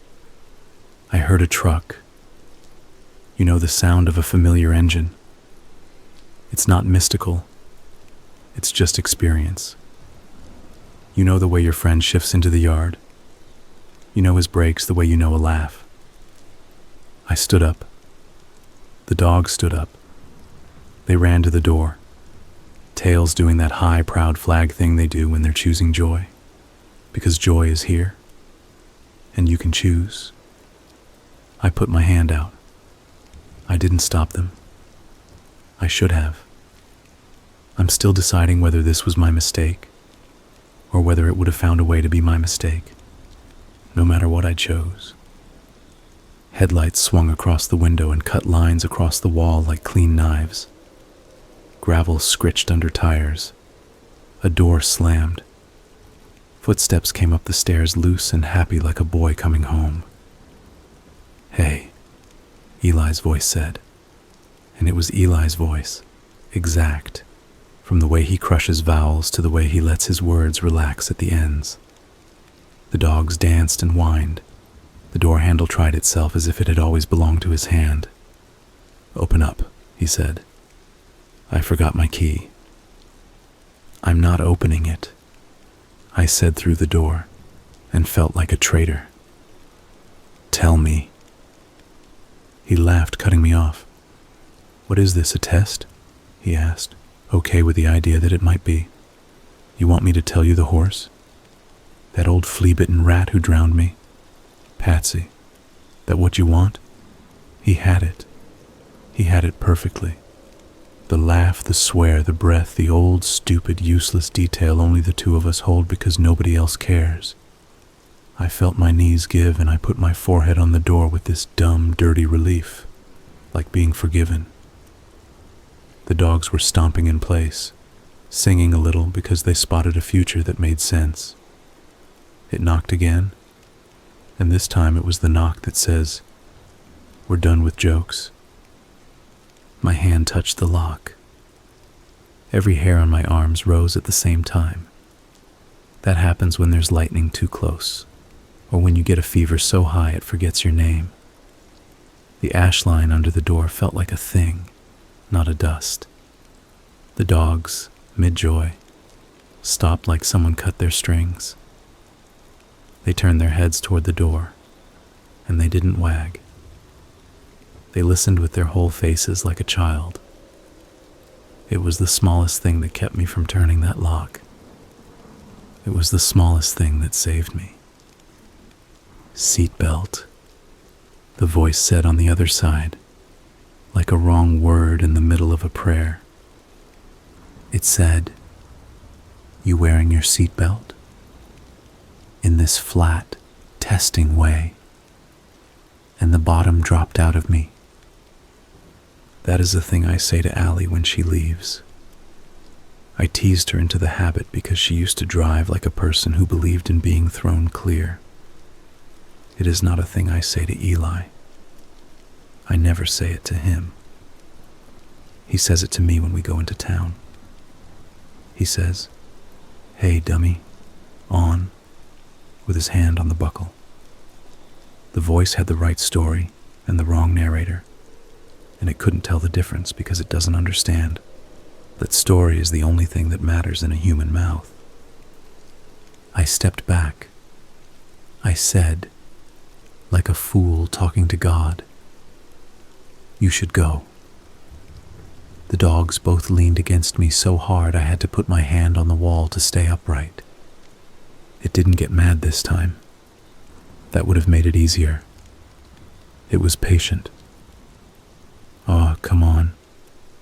I heard a truck. You know, the sound of a familiar engine. It's not mystical. It's just experience. You know the way your friend shifts into the yard. You know his brakes the way you know a laugh. I stood up. The dog stood up. They ran to the door, tails doing that high, proud flag thing they do when they're choosing joy. Because joy is here, and you can choose. I put my hand out. I didn't stop them. I should have. I'm still deciding whether this was my mistake, or whether it would have found a way to be my mistake, no matter what I chose. Headlights swung across the window and cut lines across the wall like clean knives. Gravel scritched under tires. A door slammed. Footsteps came up the stairs loose and happy like a boy coming home. "Hey," Eli's voice said. And it was Eli's voice, exact, from the way he crushes vowels to the way he lets his words relax at the ends. The dogs danced and whined. The door handle tried itself as if it had always belonged to his hand. "Open up," he said. "I forgot my key." "I'm not opening it," I said through the door, and felt like a traitor. "Tell me." He laughed, cutting me off. "What is this, a test?" he asked, okay with the idea that it might be. "You want me to tell you the horse? That old flea-bitten rat who drowned me? Patsy, that what you want?" He had it. He had it perfectly. The laugh, the swear, the breath, the old, stupid, useless detail only the two of us hold because nobody else cares. I felt my knees give and I put my forehead on the door with this dumb, dirty relief, like being forgiven. The dogs were stomping in place, singing a little because they spotted a future that made sense. It knocked again, and this time it was the knock that says, "We're done with jokes." My hand touched the lock. Every hair on my arms rose at the same time. That happens when there's lightning too close, or when you get a fever so high it forgets your name. The ash line under the door felt like a thing, not a dust. The dogs, mid-joy, stopped like someone cut their strings. They turned their heads toward the door, and they didn't wag. They listened with their whole faces like a child. It was the smallest thing that kept me from turning that lock. It was the smallest thing that saved me. "Seatbelt," the voice said on the other side, like a wrong word in the middle of a prayer. It said, "You wearing your seatbelt?" In this flat, testing way, and the bottom dropped out of me. That is the thing I say to Allie when she leaves. I teased her into the habit because she used to drive like a person who believed in being thrown clear. It is not a thing I say to Eli. I never say it to him. He says it to me when we go into town. He says, "Hey, dummy, on," with his hand on the buckle. The voice had the right story and the wrong narrator, and it couldn't tell the difference because it doesn't understand that story is the only thing that matters in a human mouth. I stepped back. I said, like a fool talking to God, "You should go." The dogs both leaned against me so hard I had to put my hand on the wall to stay upright. It didn't get mad this time. That would have made it easier. It was patient. "Oh, come on,"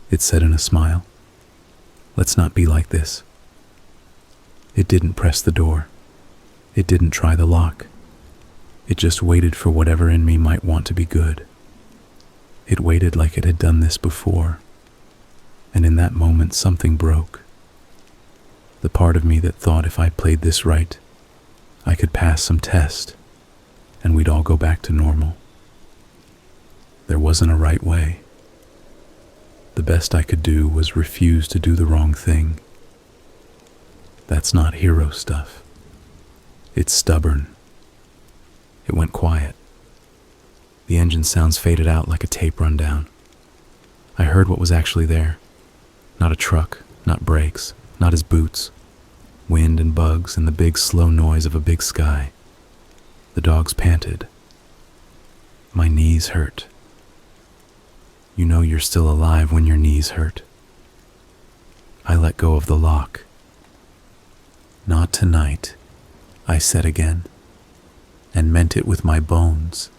it said in a smile. "Let's not be like this." It didn't press the door. It didn't try the lock. It just waited for whatever in me might want to be good. It waited like it had done this before, and in that moment something broke. The part of me that thought if I played this right, I could pass some test, and we'd all go back to normal. There wasn't a right way. The best I could do was refuse to do the wrong thing. That's not hero stuff. It's stubborn. It went quiet. The engine sounds faded out like a tape rundown. I heard what was actually there. Not a truck, not brakes, not his boots. Wind and bugs and the big slow noise of a big sky. The dogs panted. My knees hurt. You know you're still alive when your knees hurt. I let go of the lock. Not tonight, I said again, and meant it with my bones.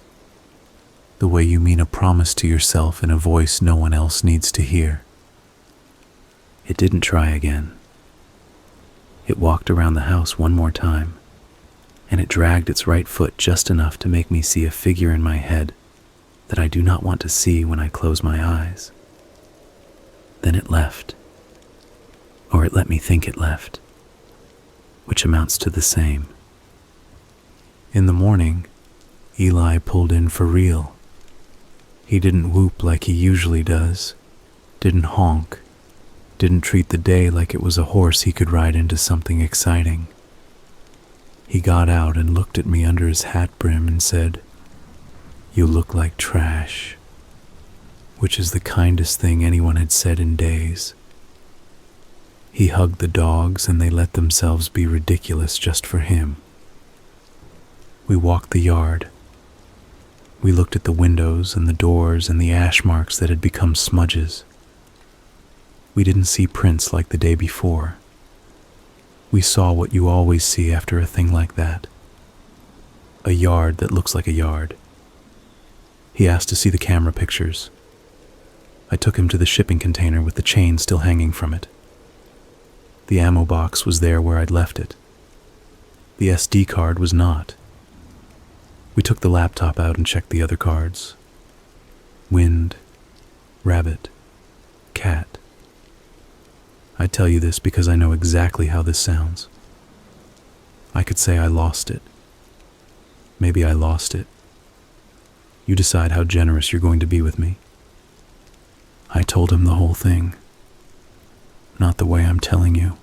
The way you mean a promise to yourself in a voice no one else needs to hear. It didn't try again. It walked around the house one more time, and it dragged its right foot just enough to make me see a figure in my head that I do not want to see when I close my eyes. Then it left, or it let me think it left, which amounts to the same. In the morning, Eli pulled in for real. He didn't whoop like he usually does, didn't honk, didn't treat the day like it was a horse he could ride into something exciting. He got out and looked at me under his hat brim and said, "You look like trash," which is the kindest thing anyone had said in days. He hugged the dogs and they let themselves be ridiculous just for him. We walked the yard. We looked at the windows and the doors and the ash marks that had become smudges. We didn't see prints like the day before. We saw what you always see after a thing like that. A yard that looks like a yard. He asked to see the camera pictures. I took him to the shipping container with the chain still hanging from it. The ammo box was there where I'd left it. The SD card was not. We took the laptop out and checked the other cards. Wind, rabbit, cat. I tell you this because I know exactly how this sounds. I could say I lost it. Maybe I lost it. You decide how generous you're going to be with me. I told him the whole thing. Not the way I'm telling you.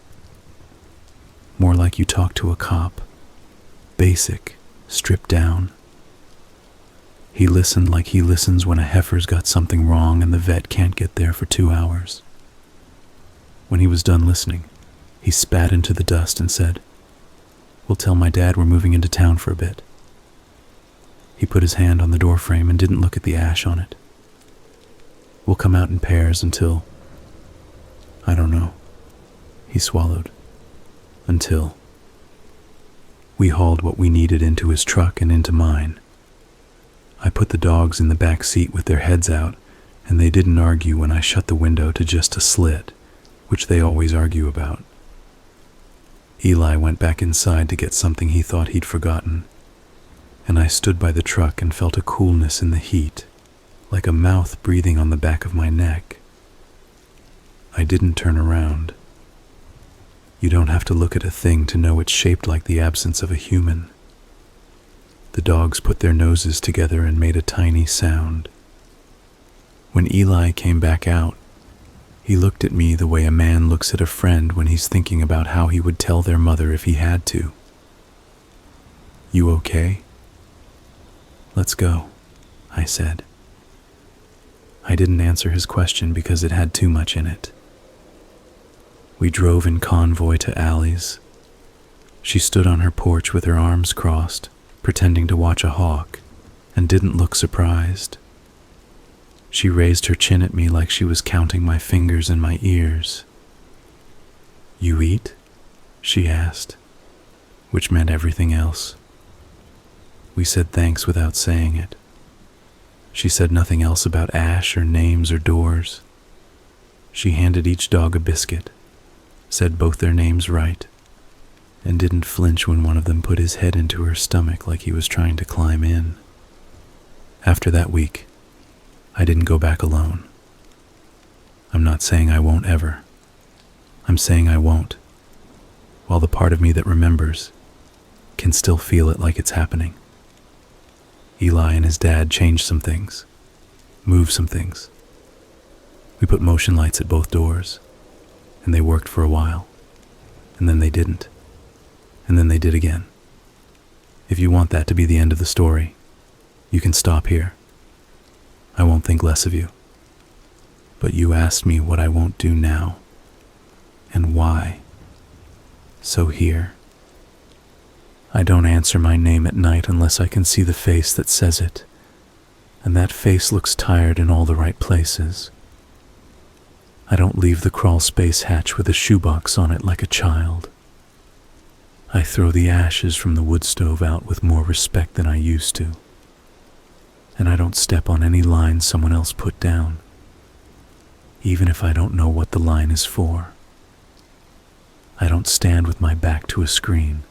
More like you talk to a cop. Basic, stripped down. He listened like he listens when a heifer's got something wrong and the vet can't get there for 2 hours. When he was done listening, he spat into the dust and said, "We'll tell my dad we're moving into town for a bit." He put his hand on the door frame and didn't look at the ash on it. "We'll come out in pairs until, I don't know." He swallowed. Until. We hauled what we needed into his truck and into mine. I put the dogs in the back seat with their heads out, and they didn't argue when I shut the window to just a slit, which they always argue about. Eli went back inside to get something he thought he'd forgotten, and I stood by the truck and felt a coolness in the heat, like a mouth breathing on the back of my neck. I didn't turn around. You don't have to look at a thing to know it's shaped like the absence of a human. The dogs put their noses together and made a tiny sound. When Eli came back out, he looked at me the way a man looks at a friend when he's thinking about how he would tell their mother if he had to. "You okay?" "Let's go," I said. I didn't answer his question because it had too much in it. We drove in convoy to Allie's. She stood on her porch with her arms crossed, pretending to watch a hawk, and didn't look surprised. She raised her chin at me like she was counting my fingers and my ears. "You eat?" she asked, which meant everything else. We said thanks without saying it. She said nothing else about ash or names or doors. She handed each dog a biscuit, said both their names right, and didn't flinch when one of them put his head into her stomach like he was trying to climb in. After that week, I didn't go back alone. I'm not saying I won't ever. I'm saying I won't, while the part of me that remembers can still feel it like it's happening. Eli and his dad changed some things, moved some things. We put motion lights at both doors, and they worked for a while, and then they didn't, and then they did again. If you want that to be the end of the story, you can stop here. I won't think less of you. But you asked me what I won't do now, and why. So here. I don't answer my name at night unless I can see the face that says it, and that face looks tired in all the right places. I don't leave the crawl space hatch with a shoebox on it like a child. I throw the ashes from the wood stove out with more respect than I used to. And I don't step on any line someone else put down, even if I don't know what the line is for. I don't stand with my back to a screen.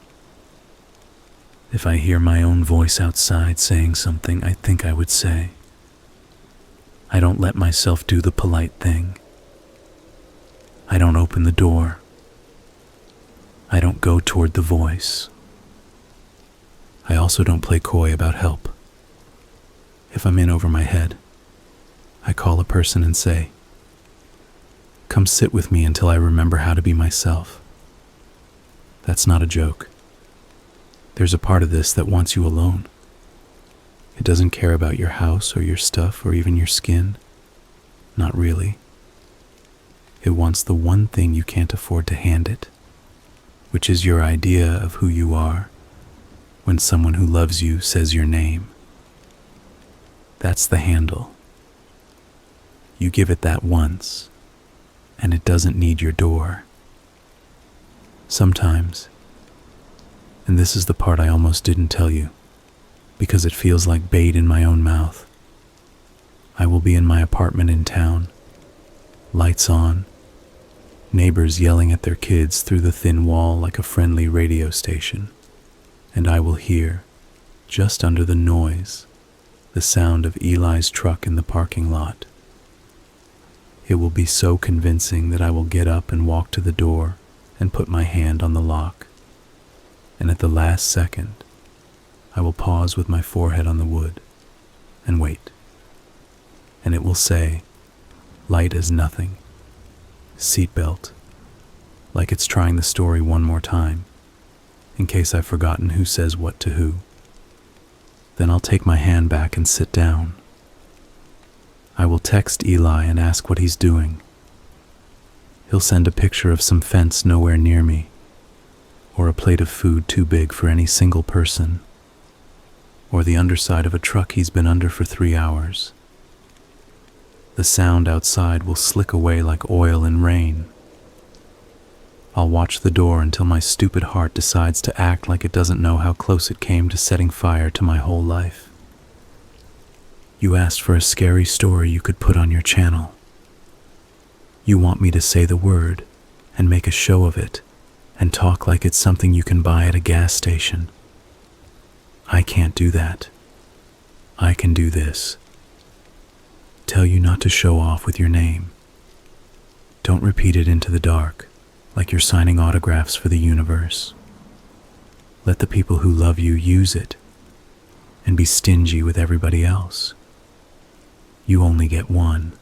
If I hear my own voice outside saying something I think I would say, I don't let myself do the polite thing. I don't open the door. I don't go toward the voice. I also don't play coy about help. If I'm in over my head, I call a person and say, "Come sit with me until I remember how to be myself." That's not a joke. There's a part of this that wants you alone. It doesn't care about your house or your stuff or even your skin. Not really. It wants the one thing you can't afford to hand it, which is your idea of who you are when someone who loves you says your name. That's the handle. You give it that once, and it doesn't need your door. Sometimes, and this is the part I almost didn't tell you, because it feels like bait in my own mouth, I will be in my apartment in town, lights on, neighbors yelling at their kids through the thin wall like a friendly radio station, and I will hear, just under the noise, the sound of Eli's truck in the parking lot. It will be so convincing that I will get up and walk to the door and put my hand on the lock. And at the last second, I will pause with my forehead on the wood and wait. And it will say, light as nothing, seatbelt, like it's trying the story one more time, in case I've forgotten who says what to who. Then I'll take my hand back and sit down. I will text Eli and ask what he's doing. He'll send a picture of some fence nowhere near me, or a plate of food too big for any single person, or the underside of a truck he's been under for 3 hours. The sound outside will slick away like oil in rain. I'll watch the door until my stupid heart decides to act like it doesn't know how close it came to setting fire to my whole life. You asked for a scary story you could put on your channel. You want me to say the word and make a show of it and talk like it's something you can buy at a gas station. I can't do that. I can do this. Tell you not to show off with your name. Don't repeat it into the dark, like you're signing autographs for the universe. Let the people who love you use it, and be stingy with everybody else. You only get one.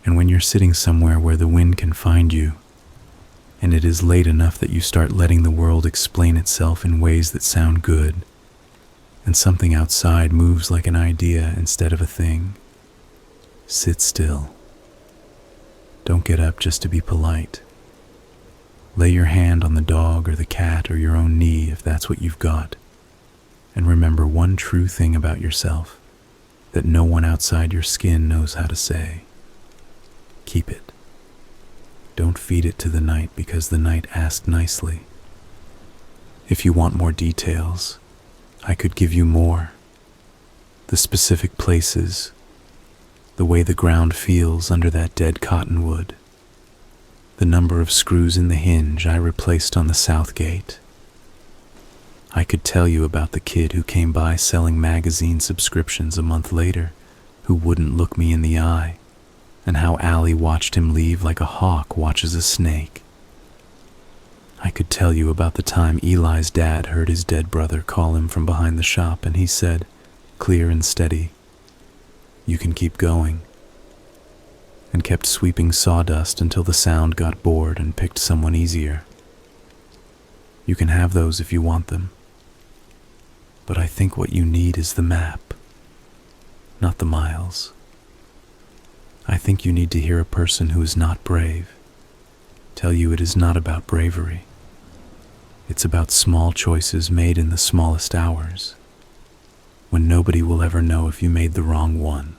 And when you're sitting somewhere where the wind can find you, and it is late enough that you start letting the world explain itself in ways that sound good, and something outside moves like an idea instead of a thing, sit still. Don't get up just to be polite. Lay your hand on the dog or the cat or your own knee if that's what you've got, and remember one true thing about yourself that no one outside your skin knows how to say. Keep it. Don't feed it to the night because the night asked nicely. If you want more details, I could give you more. The specific places, the way the ground feels under that dead cottonwood, the number of screws in the hinge I replaced on the south gate. I could tell you about the kid who came by selling magazine subscriptions a month later, who wouldn't look me in the eye, and how Allie watched him leave like a hawk watches a snake. I could tell you about the time Eli's dad heard his dead brother call him from behind the shop, and he said, clear and steady, "You can keep going," and kept sweeping sawdust until the sound got bored and picked someone easier. You can have those if you want them, but I think what you need is the map, not the miles. I think you need to hear a person who is not brave tell you it is not about bravery. It's about small choices made in the smallest hours, when nobody will ever know if you made the wrong one,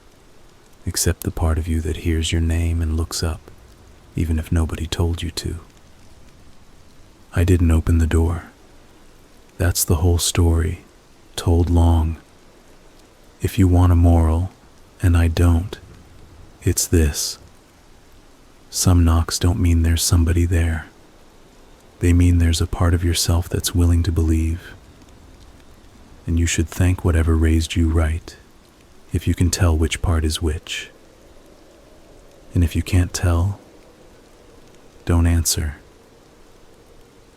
except the part of you that hears your name and looks up, even if nobody told you to. I didn't open the door. That's the whole story, told long. If you want a moral, and I don't, it's this. Some knocks don't mean there's somebody there. They mean there's a part of yourself that's willing to believe. And you should thank whatever raised you right, if you can tell which part is which. And if you can't tell, don't answer.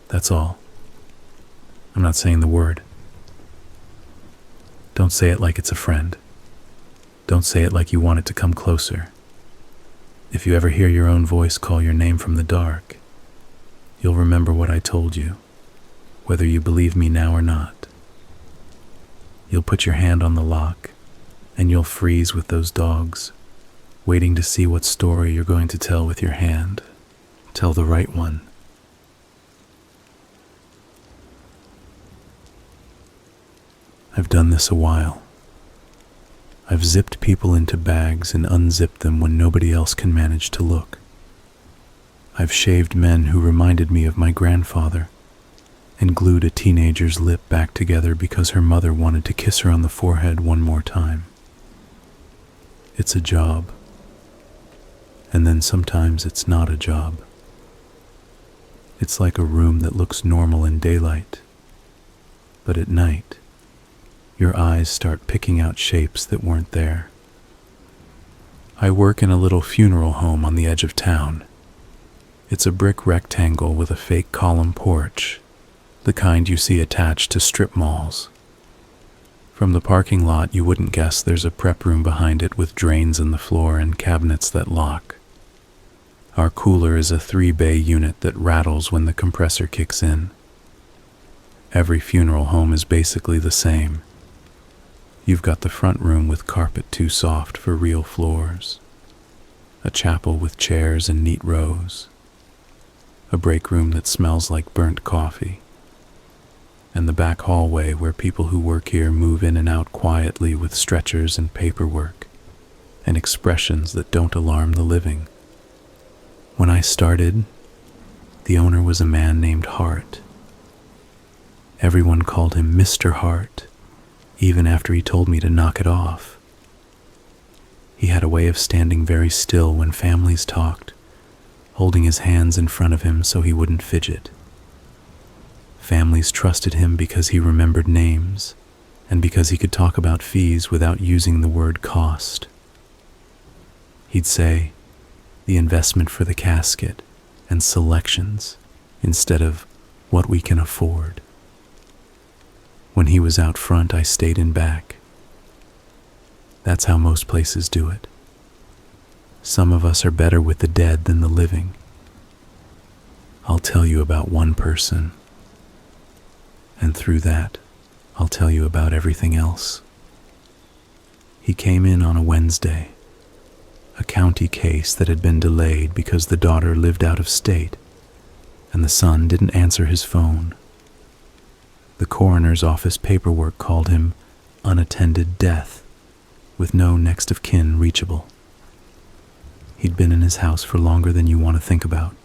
That's all. I'm not saying the word. Don't say it like it's a friend. Don't say it like you want it to come closer. If you ever hear your own voice call your name from the dark, you'll remember what I told you, whether you believe me now or not. You'll put your hand on the lock, and you'll freeze with those dogs, waiting to see what story you're going to tell with your hand. Tell the right one. I've done this a while. I've zipped people into bags and unzipped them when nobody else can manage to look. I've shaved men who reminded me of my grandfather and glued a teenager's lip back together because her mother wanted to kiss her on the forehead one more time. It's a job. And then sometimes it's not a job. It's like a room that looks normal in daylight, but at night, your eyes start picking out shapes that weren't there. I work in a little funeral home on the edge of town. It's a brick rectangle with a fake column porch, the kind you see attached to strip malls. From the parking lot, you wouldn't guess there's a prep room behind it with drains in the floor and cabinets that lock. Our cooler is a 3-bay unit that rattles when the compressor kicks in. Every funeral home is basically the same. You've got the front room with carpet too soft for real floors, a chapel with chairs and neat rows, a break room that smells like burnt coffee, and the back hallway where people who work here move in and out quietly with stretchers and paperwork and expressions that don't alarm the living. When I started, the owner was a man named Hart. Everyone called him Mr. Hart, even after he told me to knock it off. He had a way of standing very still when families talked, holding his hands in front of him so he wouldn't fidget. Families trusted him because he remembered names, and because he could talk about fees without using the word cost. He'd say, the investment for the casket, and selections, instead of what we can afford. When he was out front, I stayed in back. That's how most places do it. Some of us are better with the dead than the living. I'll tell you about one person, and through that, I'll tell you about everything else. He came in on a Wednesday, a county case that had been delayed because the daughter lived out of state, and the son didn't answer his phone. The coroner's office paperwork called him unattended death, with no next of kin reachable. He'd been in his house for longer than you want to think about.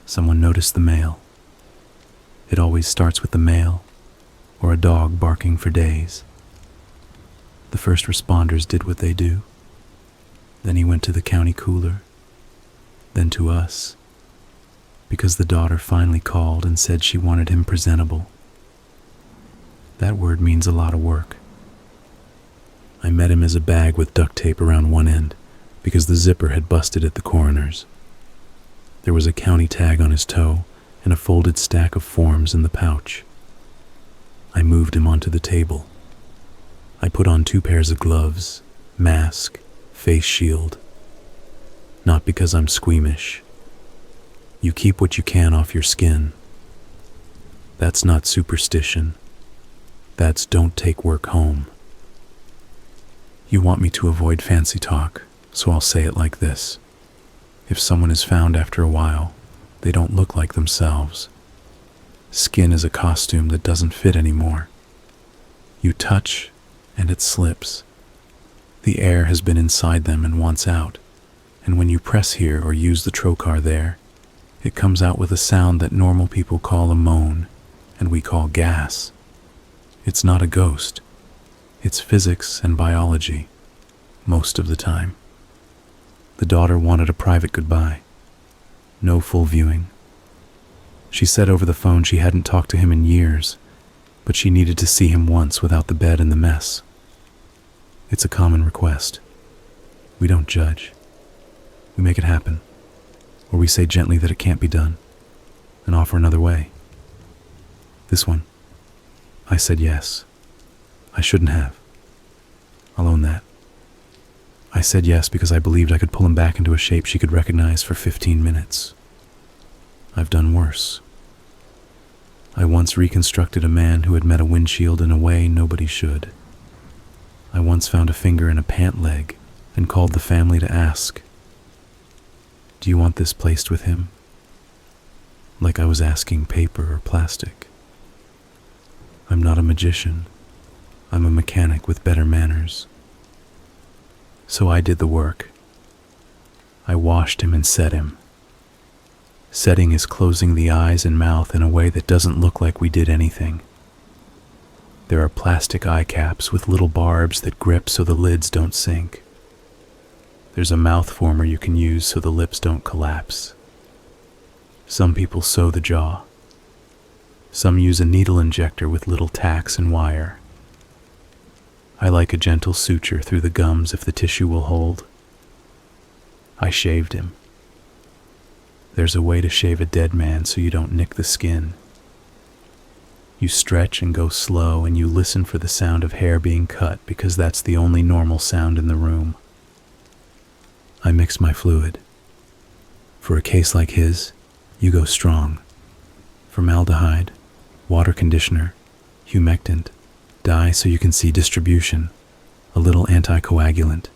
Someone noticed the mail. It always starts with the mail, or a dog barking for days. The first responders did what they do. Then he went to the county cooler, then to us, because the daughter finally called and said she wanted him presentable. That word means a lot of work. I met him as a bag with duct tape around one end because the zipper had busted at the coroner's. There was a county tag on his toe and a folded stack of forms in the pouch. I moved him onto the table. I put on 2 pairs of gloves, mask, face shield. Not because I'm squeamish. You keep what you can off your skin. That's not superstition. That's don't take work home. You want me to avoid fancy talk, so I'll say it like this. If someone is found after a while, they don't look like themselves. Skin is a costume that doesn't fit anymore. You touch, and it slips. The air has been inside them and wants out, and when you press here or use the trocar there, it comes out with a sound that normal people call a moan, and we call gas. It's not a ghost. It's physics and biology, most of the time. The daughter wanted a private goodbye. No full viewing. She said over the phone she hadn't talked to him in years, but she needed to see him once without the bed and the mess. It's a common request. We don't judge. We make it happen, or we say gently that it can't be done, and offer another way. This one, I said yes. I shouldn't have. I'll own that. I said yes because I believed I could pull him back into a shape she could recognize for 15 minutes. I've done worse. I once reconstructed a man who had met a windshield in a way nobody should. I once found a finger in a pant leg and called the family to ask, "Do you want this placed with him?" Like I was asking paper or plastic. I'm not a magician. I'm a mechanic with better manners. So I did the work. I washed him and set him. Setting is closing the eyes and mouth in a way that doesn't look like we did anything. There are plastic eye caps with little barbs that grip so the lids don't sink. There's a mouth former you can use so the lips don't collapse. Some people sew the jaw. Some use a needle injector with little tacks and wire. I like a gentle suture through the gums if the tissue will hold. I shaved him. There's a way to shave a dead man so you don't nick the skin. You stretch and go slow, and you listen for the sound of hair being cut because that's the only normal sound in the room. I mix my fluid. For a case like his, you go strong. Formaldehyde, water conditioner, humectant, dye so you can see distribution, a little anticoagulant.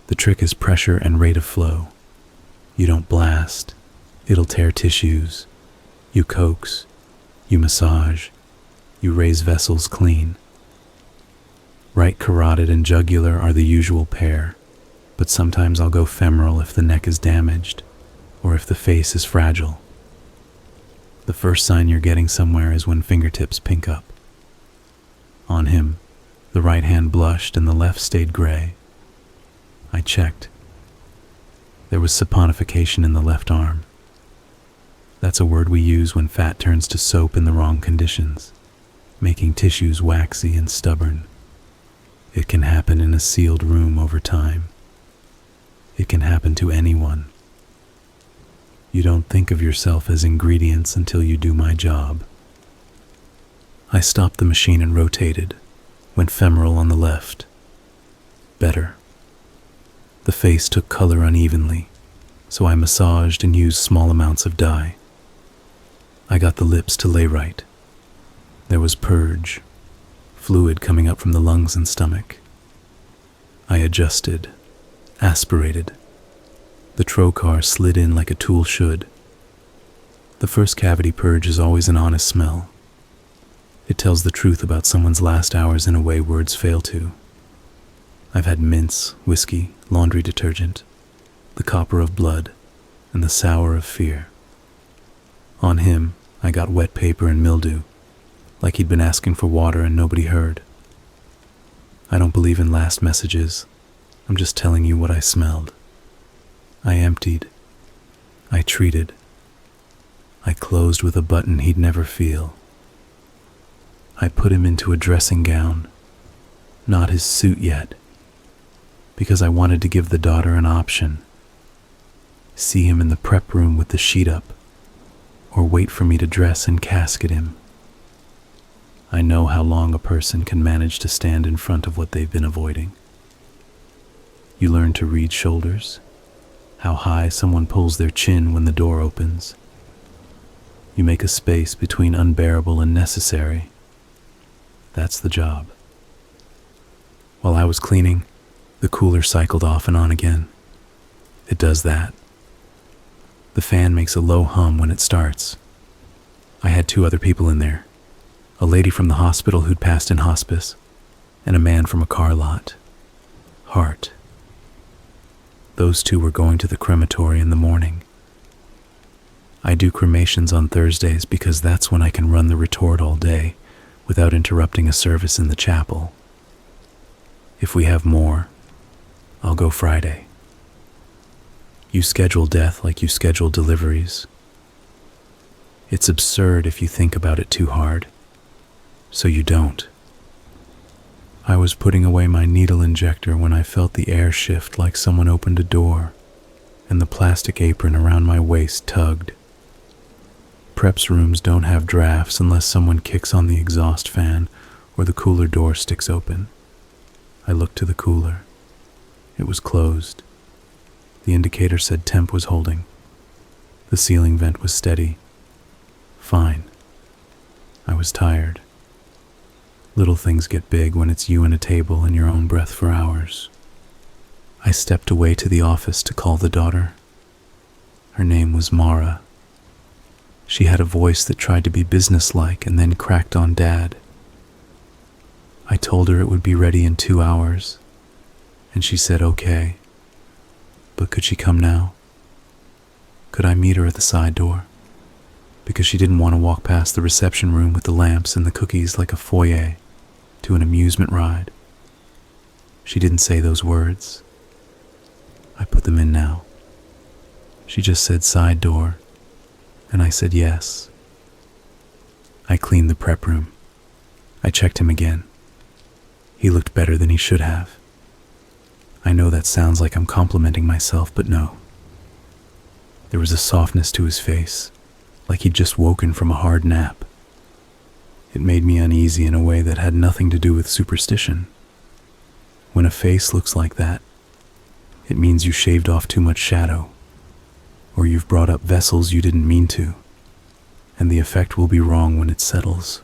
The trick is pressure and rate of flow. You don't blast. It'll tear tissues. You coax. You massage. You raise vessels clean. Right carotid and jugular are the usual pair, but sometimes I'll go femoral if the neck is damaged or if the face is fragile. The first sign you're getting somewhere is when fingertips pink up. On him, the right hand blushed and the left stayed gray. I checked. There was saponification in the left arm. That's a word we use when fat turns to soap in the wrong conditions, making tissues waxy and stubborn. It can happen in a sealed room over time. It can happen to anyone. You don't think of yourself as ingredients until you do my job. I stopped the machine and rotated, went femoral on the left. Better. The face took color unevenly, so I massaged and used small amounts of dye. I got the lips to lay right. There was purge, fluid coming up from the lungs and stomach. I adjusted, aspirated. The trocar slid in like a tool should. The first cavity purge is always an honest smell. It tells the truth about someone's last hours in a way words fail to. I've had mints, whiskey, laundry detergent, the copper of blood, and the sour of fear. On him, I got wet paper and mildew, like he'd been asking for water and nobody heard. I don't believe in last messages. I'm just telling you what I smelled. I emptied. I treated. I closed with a button he'd never feel. I put him into a dressing gown. not his suit yet, because I wanted to give the daughter an option. See him in the prep room with the sheet up, or wait for me to dress and casket him. I know how long a person can manage to stand in front of what they've been avoiding. You learn to read shoulders, how high someone pulls their chin when the door opens. You make a space between unbearable and necessary. That's the job. While I was cleaning, the cooler cycled off and on again. It does that. The fan makes a low hum when it starts. I had 2 other people in there, a lady from the hospital who'd passed in hospice, and a man from a car lot. Hart. Those 2 were going to the crematory in the morning. I do cremations on Thursdays because that's when I can run the retort all day without interrupting a service in the chapel. If we have more, I'll go Friday. You schedule death like you schedule deliveries. It's absurd if you think about it too hard, so you don't. I was putting away my needle injector when I felt the air shift like someone opened a door, and the plastic apron around my waist tugged. Preps rooms don't have drafts unless someone kicks on the exhaust fan or the cooler door sticks open. I looked to the cooler. It was closed. The indicator said temp was holding. The ceiling vent was steady. Fine. I was tired. Little things get big when it's you and a table and your own breath for hours. I stepped away to the office to call the daughter. Her name was Mara. She had a voice that tried to be businesslike and then cracked on Dad. I told her it would be ready in 2 hours, and she said okay. But could she come now? Could I meet her at the side door? Because she didn't want to walk past the reception room with the lamps and the cookies like a foyer to an amusement ride. She didn't say those words. I put them in now. She just said side door, and I said yes. I cleaned the prep room. I checked him again. He looked better than he should have. I know that sounds like I'm complimenting myself, but no. There was a softness to his face, like he'd just woken from a hard nap. It made me uneasy in a way that had nothing to do with superstition. When a face looks like that, it means you shaved off too much shadow, or you've brought up vessels you didn't mean to, and the effect will be wrong when it settles.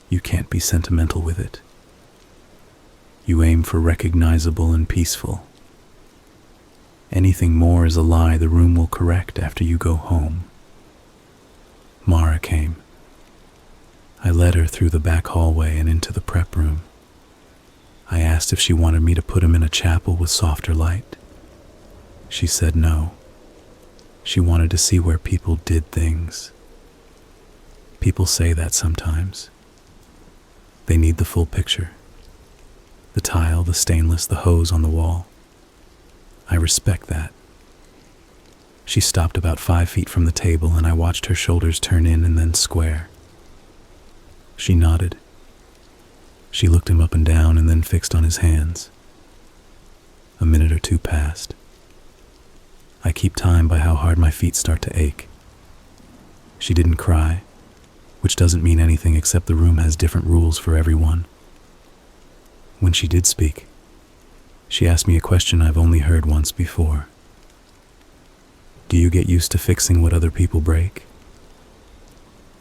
You can't be sentimental with it. You aim for recognizable and peaceful. Anything more is a lie the room will correct after you go home. Mara came. I led her through the back hallway and into the prep room. I asked if she wanted me to put him in a chapel with softer light. She said no. She wanted to see where people did things. People say that sometimes. They need the full picture. The tile, the stainless, the hose on the wall. I respect that. She stopped about 5 feet from the table, and I watched her shoulders turn in and then square. She nodded. She looked him up and down and then fixed on his hands. A minute or 2 passed. I keep time by how hard my feet start to ache. She didn't cry, which doesn't mean anything except the room has different rules for everyone. When she did speak, she asked me a question I've only heard once before. Do you get used to fixing what other people break?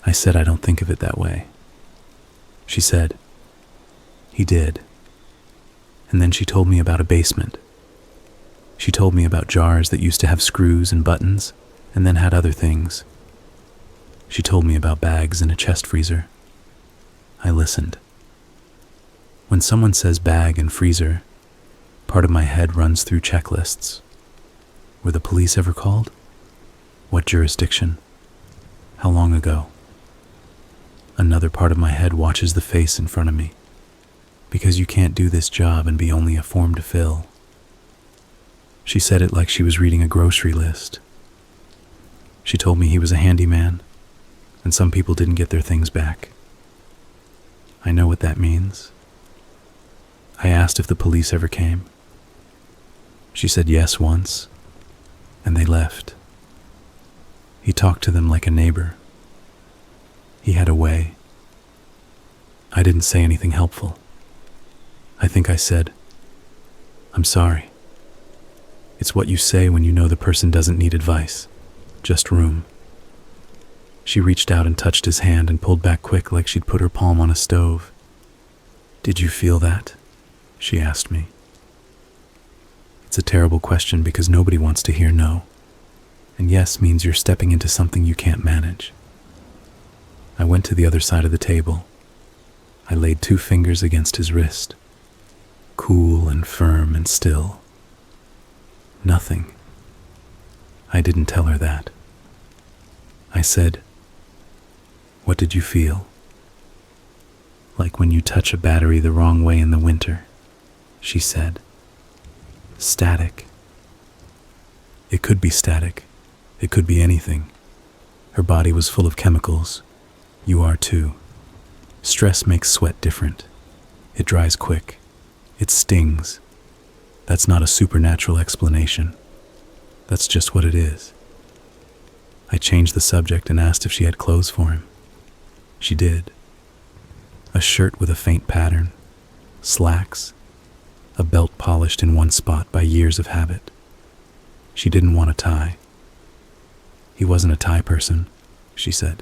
I said I don't think of it that way. She said, he did. And then she told me about a basement. She told me about jars that used to have screws and buttons, and then had other things. She told me about bags in a chest freezer. I listened. When someone says bag and freezer, part of my head runs through checklists. Were the police ever called? What jurisdiction? How long ago? Another part of my head watches the face in front of me, because you can't do this job and be only a form to fill. She said it like she was reading a grocery list. She told me he was a handyman, and some people didn't get their things back. I know what that means. I asked if the police ever came. She said yes once, and they left. He talked to them like a neighbor. He had a way. I didn't say anything helpful. I think I said, "I'm sorry." It's what you say when you know the person doesn't need advice, just room. She reached out and touched his hand and pulled back quick like she'd put her palm on a stove. "Did you feel that?" she asked me. It's a terrible question because nobody wants to hear no, and yes means you're stepping into something you can't manage. I went to the other side of the table. I laid 2 fingers against his wrist, cool and firm and still. Nothing. I didn't tell her that. I said, "What did you feel?" "Like when you touch a battery the wrong way in the winter," she said. "Static." It could be static. It could be anything. Her body was full of chemicals. You are too. Stress makes sweat different. It dries quick. It stings. That's not a supernatural explanation. That's just what it is. I changed the subject and asked if she had clothes for him. She did. A shirt with a faint pattern, slacks, a belt polished in one spot by years of habit. She didn't want a tie. He wasn't a tie person, she said,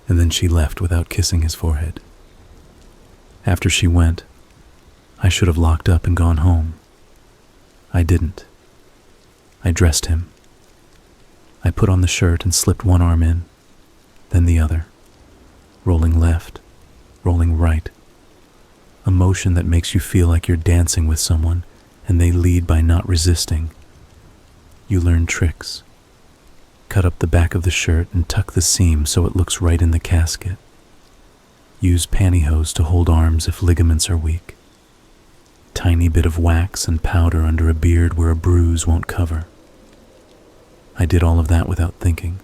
and then she left without kissing his forehead. After she went, I should have locked up and gone home. I didn't. I dressed him. I put on the shirt and slipped one arm in, then the other, rolling left, rolling right. A motion that makes you feel like you're dancing with someone, and they lead by not resisting. You learn tricks. Cut up the back of the shirt and tuck the seam so it looks right in the casket. Use pantyhose to hold arms if ligaments are weak. Tiny bit of wax and powder under a beard where a bruise won't cover. I did all of that without thinking.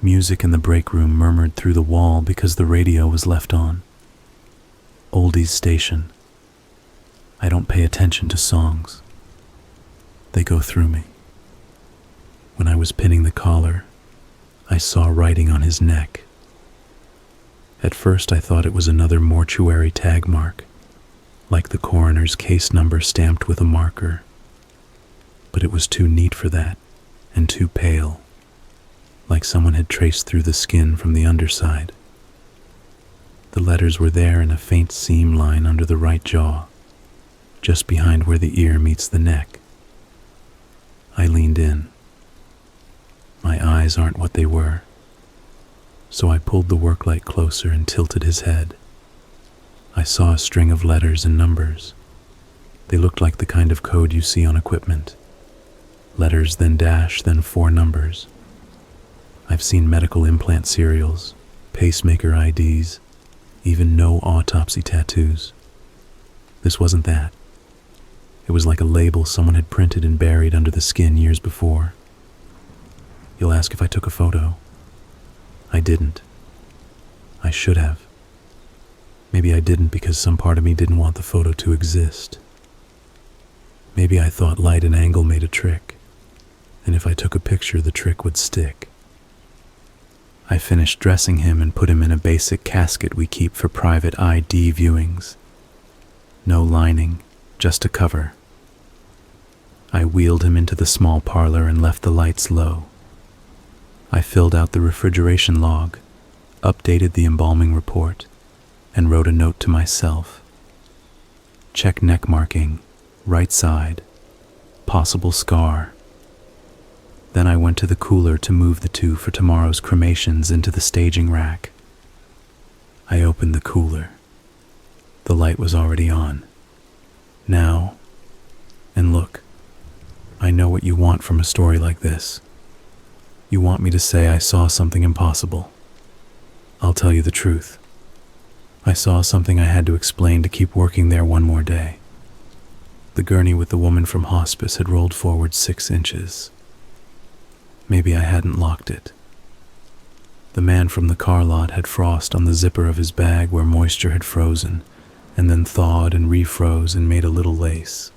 Music in the break room murmured through the wall because the radio was left on. Oldies station. I don't pay attention to songs. They go through me. When I was pinning the collar, I saw writing on his neck. At first I thought it was another mortuary tag mark, like the coroner's case number stamped with a marker. But it was too neat for that, and too pale, like someone had traced through the skin from the underside. The letters were there in a faint seam line under the right jaw, just behind where the ear meets the neck. I leaned in. My eyes aren't what they were, so I pulled the work light closer and tilted his head. I saw a string of letters and numbers. They looked like the kind of code you see on equipment. Letters, then dash, then 4 numbers. I've seen medical implant serials, pacemaker IDs, even no autopsy tattoos. This wasn't that. It was like a label someone had printed and buried under the skin years before. You'll ask if I took a photo. I didn't. I should have. Maybe I didn't because some part of me didn't want the photo to exist. Maybe I thought light and angle made a trick, and if I took a picture, the trick would stick. I finished dressing him and put him in a basic casket we keep for private ID viewings. No lining, just a cover. I wheeled him into the small parlor and left the lights low. I filled out the refrigeration log, updated the embalming report, and wrote a note to myself. Check neck marking, right side, possible scar. Then I went to the cooler to move the 2 for tomorrow's cremations into the staging rack. I opened the cooler. The light was already on. Now, and look, I know what you want from a story like this. You want me to say I saw something impossible. I'll tell you the truth. I saw something I had to explain to keep working there one more day. The gurney with the woman from hospice had rolled forward 6 inches. Maybe I hadn't locked it. The man from the car lot had frost on the zipper of his bag where moisture had frozen, and then thawed and refroze and made a little lace.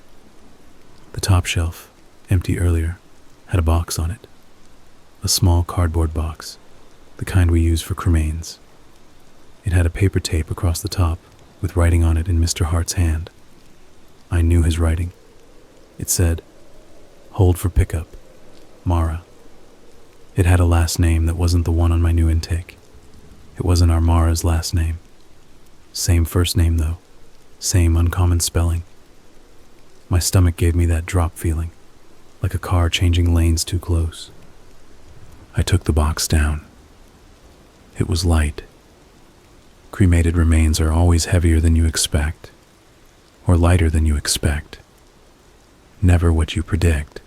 The top shelf, empty earlier, had a box on it. A small cardboard box, the kind we use for cremains. It had a paper tape across the top with writing on it in Mr. Hart's hand. I knew his writing. It said, "Hold for pickup, Mara." It had a last name that wasn't the one on my new intake. It wasn't our Mara's last name. Same first name though, same uncommon spelling. My stomach gave me that drop feeling, like a car changing lanes too close. I took the box down. It was light. Cremated remains are always heavier than you expect, or lighter than you expect. Never what you predict.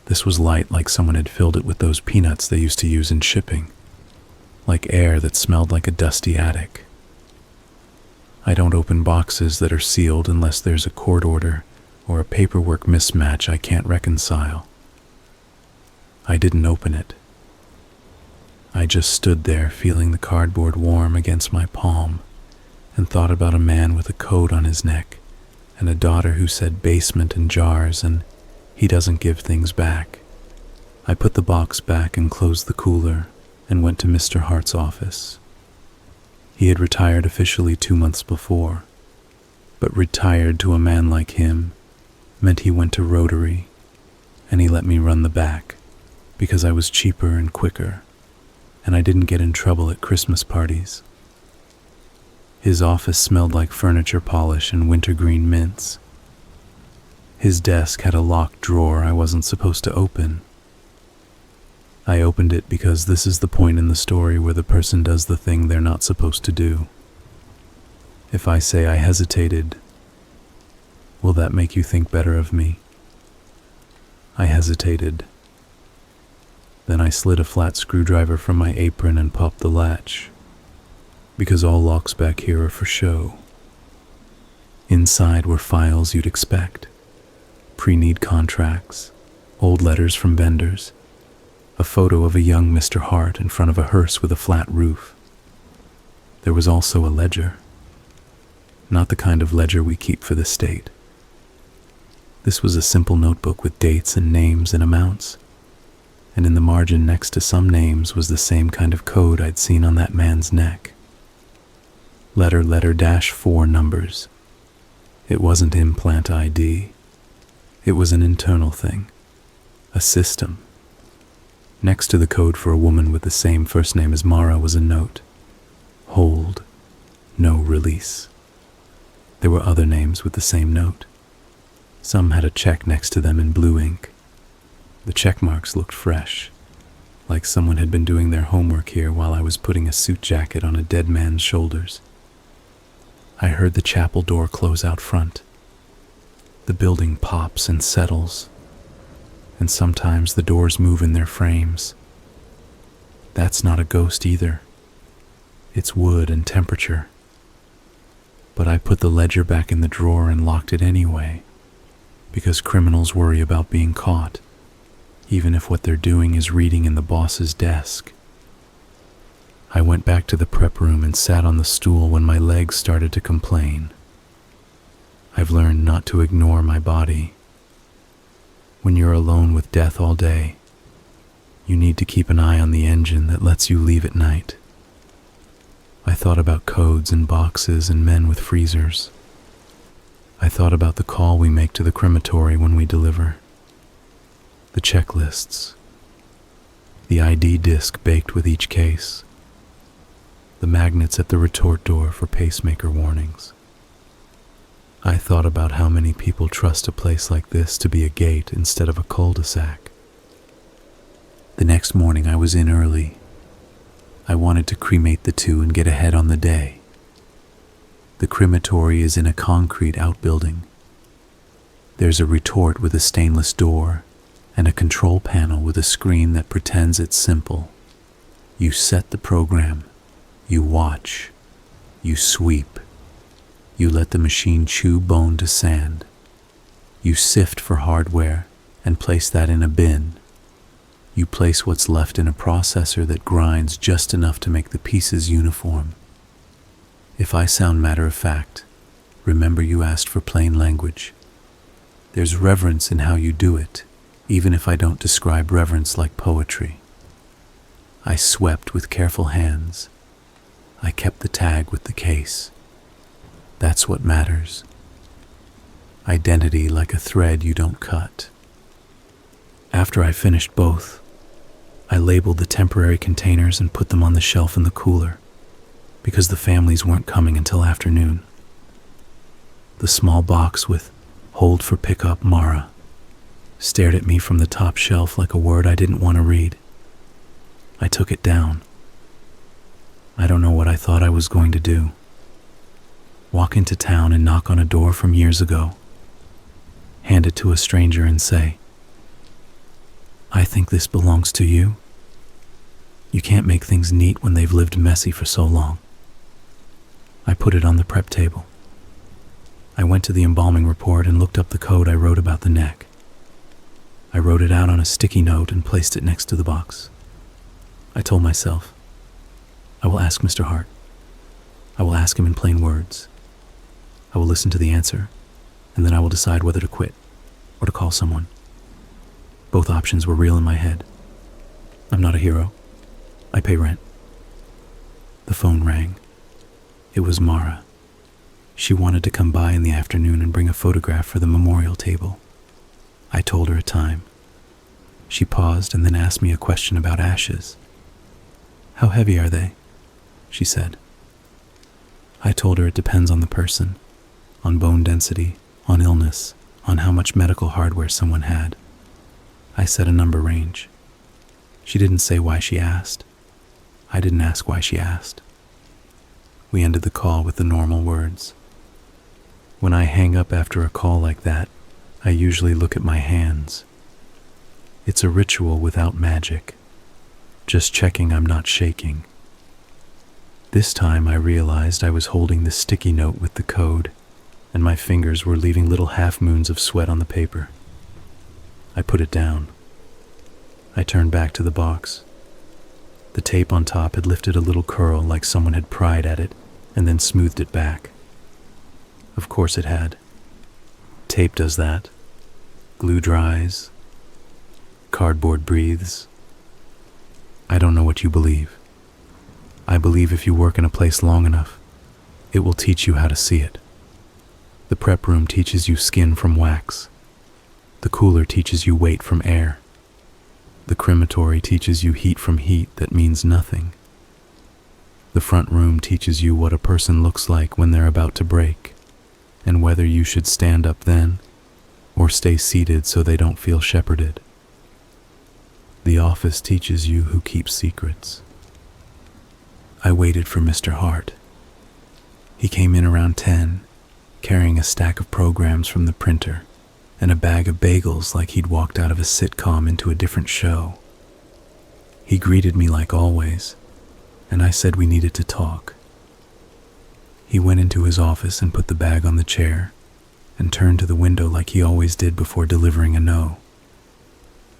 This was light like someone had filled it with those peanuts they used to use in shipping, like air that smelled like a dusty attic. I don't open boxes that are sealed unless there's a court order or a paperwork mismatch I can't reconcile. I didn't open it. I just stood there feeling the cardboard warm against my palm and thought about a man with a coat on his neck and a daughter who said basement and jars and he doesn't give things back. I put the box back and closed the cooler and went to Mr. Hart's office. He had retired officially 2 months before, but retired to a man like him meant he went to Rotary, and he let me run the back because I was cheaper and quicker, and I didn't get in trouble at Christmas parties. His office smelled like furniture polish and wintergreen mints. His desk had a locked drawer I wasn't supposed to open. I opened it because this is the point in the story where the person does the thing they're not supposed to do. If I say I hesitated, will that make you think better of me? I hesitated. Then I slid a flat screwdriver from my apron and popped the latch, because all locks back here are for show. Inside were files you'd expect, pre-need contracts, old letters from vendors, a photo of a young Mr. Hart in front of a hearse with a flat roof. There was also a ledger, not the kind of ledger we keep for the state. This was a simple notebook with dates and names and amounts, and in the margin next to some names was the same kind of code I'd seen on that man's neck. Letter -4 numbers. It wasn't implant ID. It was an internal thing, a system. Next to the code for a woman with the same first name as Mara was a note. Hold, no release. There were other names with the same note. Some had a check next to them in blue ink. The check marks looked fresh, like someone had been doing their homework here while I was putting a suit jacket on a dead man's shoulders. I heard the chapel door close out front. The building pops and settles, and sometimes the doors move in their frames. That's not a ghost either. It's wood and temperature. But I put the ledger back in the drawer and locked it anyway, because criminals worry about being caught, even if what they're doing is reading in the boss's desk. I went back to the prep room and sat on the stool when my legs started to complain. I've learned not to ignore my body. When you're alone with death all day, you need to keep an eye on the engine that lets you leave at night. I thought about codes and boxes and men with freezers. I thought about the call we make to the crematory when we deliver. The checklists. The ID disc baked with each case. The magnets at the retort door for pacemaker warnings. I thought about how many people trust a place like this to be a gate instead of a cul-de-sac. The next morning I was in early. I wanted to cremate the two and get ahead on the day. The crematory is in a concrete outbuilding. There's a retort with a stainless door and a control panel with a screen that pretends it's simple. You set the program, you watch, you sweep. You let the machine chew bone to sand. You sift for hardware and place that in a bin. You place what's left in a processor that grinds just enough to make the pieces uniform. If I sound matter-of-fact, Remember, you asked for plain language. There's reverence in how you do it, even if I don't describe reverence like poetry. I swept with careful hands. I kept the tag with the case. That's what matters. Identity like a thread you don't cut. After I finished both, I labeled the temporary containers and put them on the shelf in the cooler, because the families weren't coming until afternoon. The small box with "Hold for pickup, Mara" stared at me from the top shelf like a word I didn't want to read. I took it down. I don't know what I thought I was going to do. Walk into town and knock on a door from years ago. Hand it to a stranger and say, "I think this belongs to you." You can't make things neat when they've lived messy for so long. I put it on the prep table. I went to the embalming report and looked up the code I wrote about the neck. I wrote it out on a sticky note and placed it next to the box. I told myself, I will ask Mr. Hart. I will ask him in plain words. I will listen to the answer, and then I will decide whether to quit or to call someone. Both options were real in my head. I'm not a hero. I pay rent. The phone rang. It was Mara. She wanted to come by in the afternoon and bring a photograph for the memorial table. I told her a time. She paused and then asked me a question about ashes. "How heavy are they?" she said. I told her it depends on the person, on bone density, on illness, on how much medical hardware someone had. I said a number range. She didn't say why she asked. I didn't ask why she asked. We ended the call with the normal words. When I hang up after a call like that, I usually look at my hands. It's a ritual without magic, just checking I'm not shaking. This time I realized I was holding the sticky note with the code, and my fingers were leaving little half-moons of sweat on the paper. I put it down. I turned back to the box. The tape on top had lifted a little curl like someone had pried at it and then smoothed it back. Of course it had. Tape does that. Glue dries. Cardboard breathes. I don't know what you believe. I believe if you work in a place long enough, it will teach you how to see it. The prep room teaches you skin from wax. The cooler teaches you weight from air. The crematory teaches you heat from heat that means nothing. The front room teaches you what a person looks like when they're about to break, and whether you should stand up then or stay seated so they don't feel shepherded. The office teaches you who keeps secrets. I waited for Mr. Hart. He came in around 10, carrying a stack of programs from the printer and a bag of bagels like he'd walked out of a sitcom into a different show. He greeted me like always, and I said we needed to talk. He went into his office and put the bag on the chair and turned to the window like he always did before delivering a no.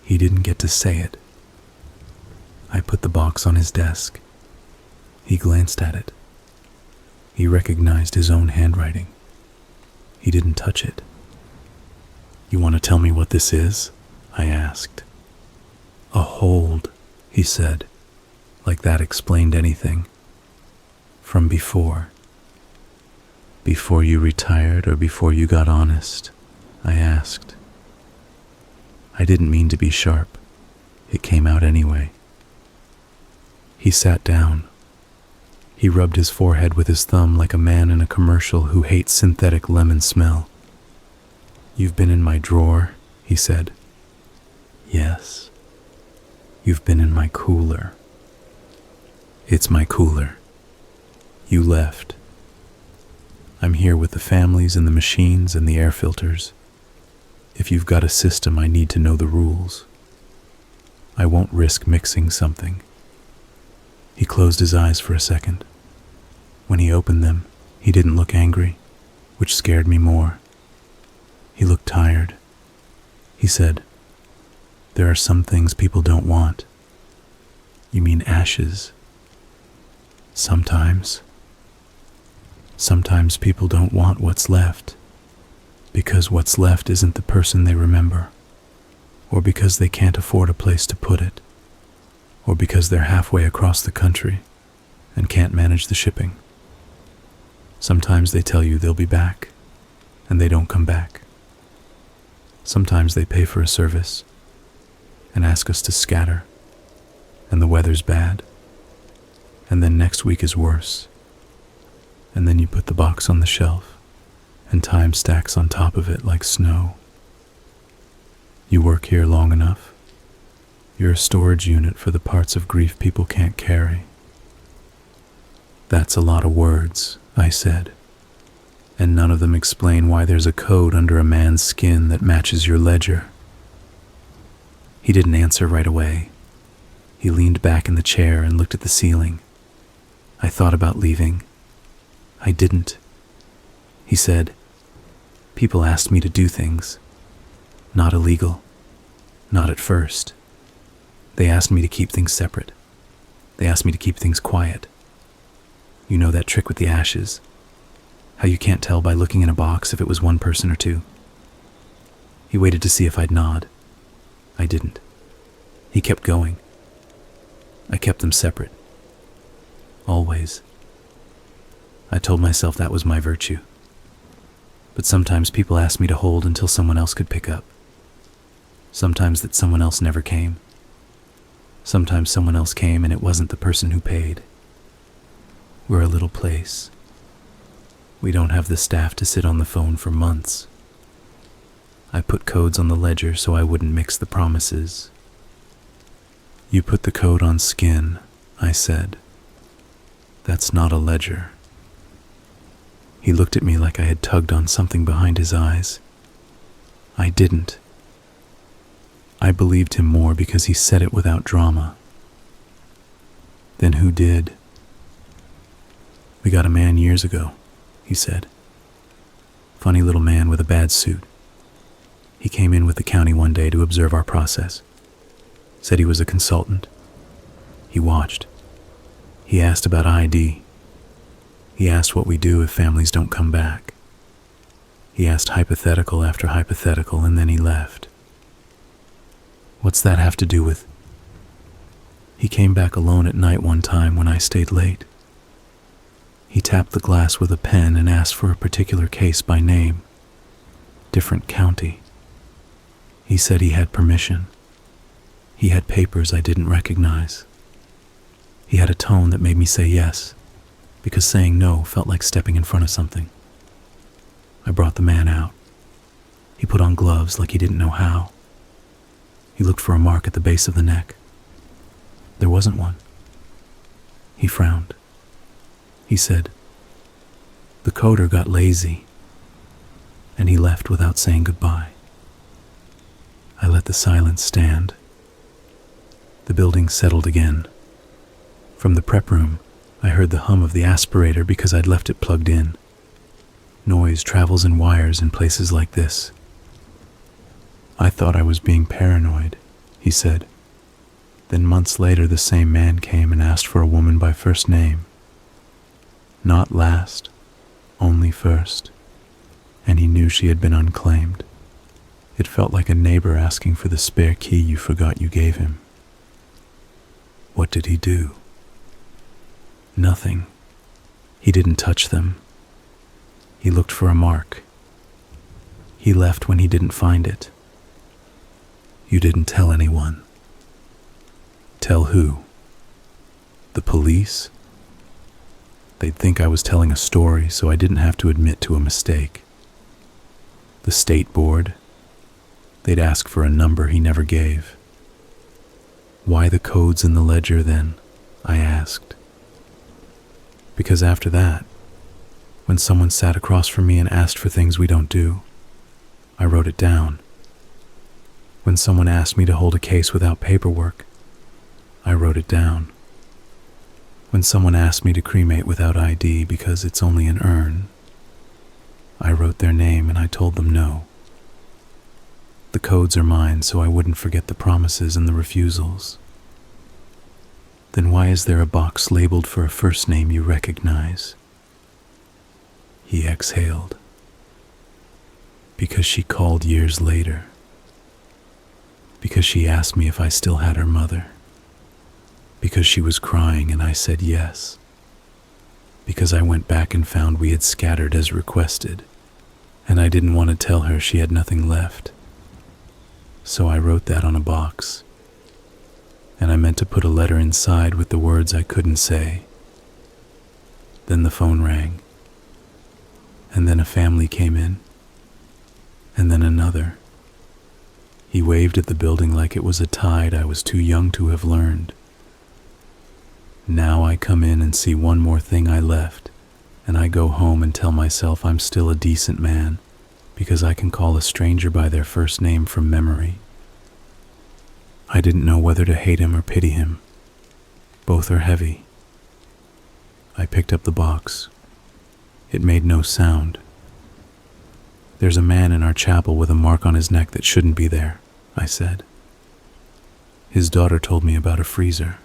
He didn't get to say it. I put the box on his desk. He glanced at it. He recognized his own handwriting. He didn't touch it. "You want to tell me what this is?" I asked. "A hold," he said, like that explained anything. "From before." "Before you retired or before you got honest?" I asked. I didn't mean to be sharp. It came out anyway. He sat down. He rubbed his forehead with his thumb like a man in a commercial who hates synthetic lemon smell. "You've been in my drawer," he said. "Yes." "You've been in my cooler." "It's my cooler. You left. I'm here with the families and the machines and the air filters. If you've got a system, I need to know the rules. I won't risk mixing something." He closed his eyes for a second. When he opened them, he didn't look angry, which scared me more. He looked tired. He said, "There are some things people don't want." "You mean ashes?" "Sometimes." Sometimes people don't want what's left, because what's left isn't the person they remember, or because they can't afford a place to put it, or because they're halfway across the country and can't manage the shipping. Sometimes they tell you they'll be back, and they don't come back. Sometimes they pay for a service and ask us to scatter, and the weather's bad, and then next week is worse, and then you put the box on the shelf, and time stacks on top of it like snow. You work here long enough, you're a storage unit for the parts of grief people can't carry. That's a lot of words, I said, and none of them explain why there's a code under a man's skin that matches your ledger. He didn't answer right away. He leaned back in the chair and looked at the ceiling. I thought about leaving. I didn't. He said, "People asked me to do things. Not illegal. Not at first. They asked me to keep things separate. They asked me to keep things quiet. You know that trick with the ashes? How you can't tell by looking in a box if it was one person or two?" He waited to see if I'd nod. I didn't. He kept going. I kept them separate. Always. I told myself that was my virtue. But sometimes people asked me to hold until someone else could pick up. Sometimes that someone else never came. Sometimes someone else came and it wasn't the person who paid. We're a little place. We don't have the staff to sit on the phone for months. I put codes on the ledger so I wouldn't mix the promises. You put the code on skin, I said. That's not a ledger. He looked at me like I had tugged on something behind his eyes. I didn't. I believed him more because he said it without drama. Then who did? "We got a man years ago," he said. "Funny little man with a bad suit. He came in with the county one day to observe our process. Said he was a consultant. He watched. He asked about ID. He asked what we do if families don't come back. He asked hypothetical after hypothetical, and then he left. What's that have to do with?" He came back alone at night one time when I stayed late. He tapped the glass with a pen and asked for a particular case by name. Different county. He said he had permission. He had papers I didn't recognize. He had a tone that made me say yes, because saying no felt like stepping in front of something. I brought the man out. He put on gloves like he didn't know how. He looked for a mark at the base of the neck. There wasn't one. He frowned. He said, "The coder got lazy," and he left without saying goodbye. I let the silence stand. The building settled again. From the prep room, I heard the hum of the aspirator because I'd left it plugged in. Noise travels in wires in places like this. I thought I was being paranoid, he said. Then months later, the same man came and asked for a woman by first name. Not last, only first. And he knew she had been unclaimed. It felt like a neighbor asking for the spare key you forgot you gave him. What did he do? Nothing. He didn't touch them. He looked for a mark. He left when he didn't find it. You didn't tell anyone. Tell who? The police? They'd think I was telling a story, so I didn't have to admit to a mistake. The state board? They'd ask for a number he never gave. Why the codes in the ledger then? I asked. Because after that, when someone sat across from me and asked for things we don't do, I wrote it down. When someone asked me to hold a case without paperwork, I wrote it down. When someone asked me to cremate without ID because it's only an urn, I wrote their name and I told them no. The codes are mine so I wouldn't forget the promises and the refusals. Then why is there a box labeled for a first name you recognize? He exhaled. Because she called years later. Because she asked me if I still had her mother. Because she was crying and I said yes. Because I went back and found we had scattered as requested, and I didn't want to tell her she had nothing left. So I wrote that on a box, and I meant to put a letter inside with the words I couldn't say. Then the phone rang, and then a family came in, and then another. He waved at the building like it was a tide I was too young to have learned. Now I come in and see one more thing I left, and I go home and tell myself I'm still a decent man because I can call a stranger by their first name from memory. I didn't know whether to hate him or pity him. Both are heavy. I picked up the box. It made no sound. There's a man in our chapel with a mark on his neck that shouldn't be there, I said. His daughter told me about a freezer.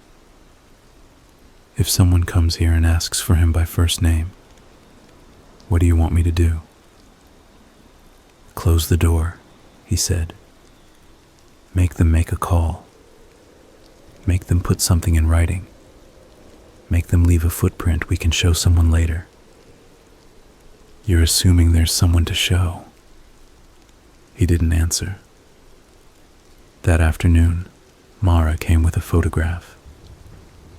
If someone comes here and asks for him by first name, what do you want me to do? Close the door, he said. Make them make a call. Make them put something in writing. Make them leave a footprint we can show someone later. You're assuming there's someone to show. He didn't answer. That afternoon, Mara came with a photograph.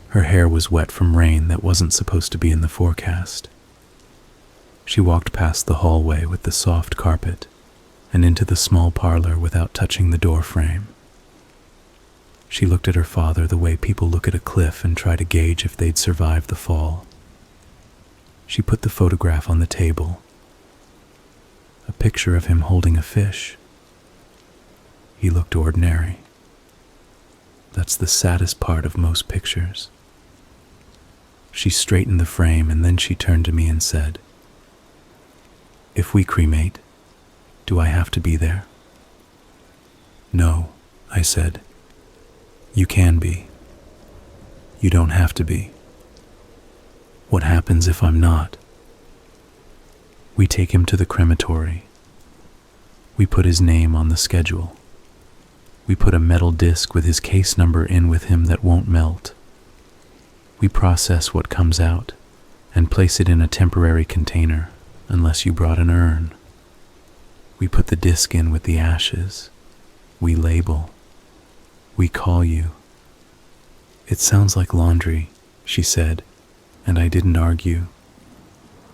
Her hair was wet from rain that wasn't supposed to be in the forecast. She walked past the hallway with the soft carpet and into the small parlor without touching the door frame. She looked at her father the way people look at a cliff and try to gauge if they'd survive the fall. She put the photograph on the table. A picture of him holding a fish. He looked ordinary. That's the saddest part of most pictures. She straightened the frame and then she turned to me and said, "If we cremate, do I have to be there?" "No," I said. "You can be. You don't have to be." "What happens if I'm not?" "We take him to the crematory. We put his name on the schedule. We put a metal disc with his case number in with him that won't melt. We process what comes out and place it in a temporary container unless you brought an urn. We put the disc in with the ashes. We label. We call you." "It sounds like laundry," she said, and I didn't argue.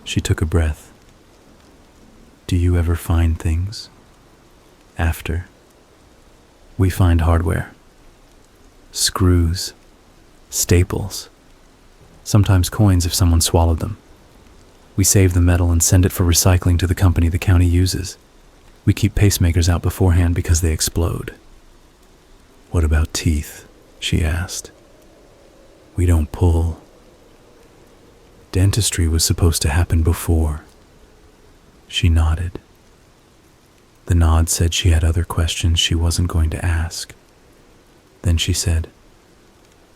She took a breath. "Do you ever find things? After?" "We find hardware. Screws, staples, sometimes coins if someone swallowed them. We save the metal and send it for recycling to the company the county uses. We keep pacemakers out beforehand because they explode." "What about teeth?" she asked. "We don't pull." "Dentistry was supposed to happen before." She nodded. The nod said she had other questions she wasn't going to ask. Then she said,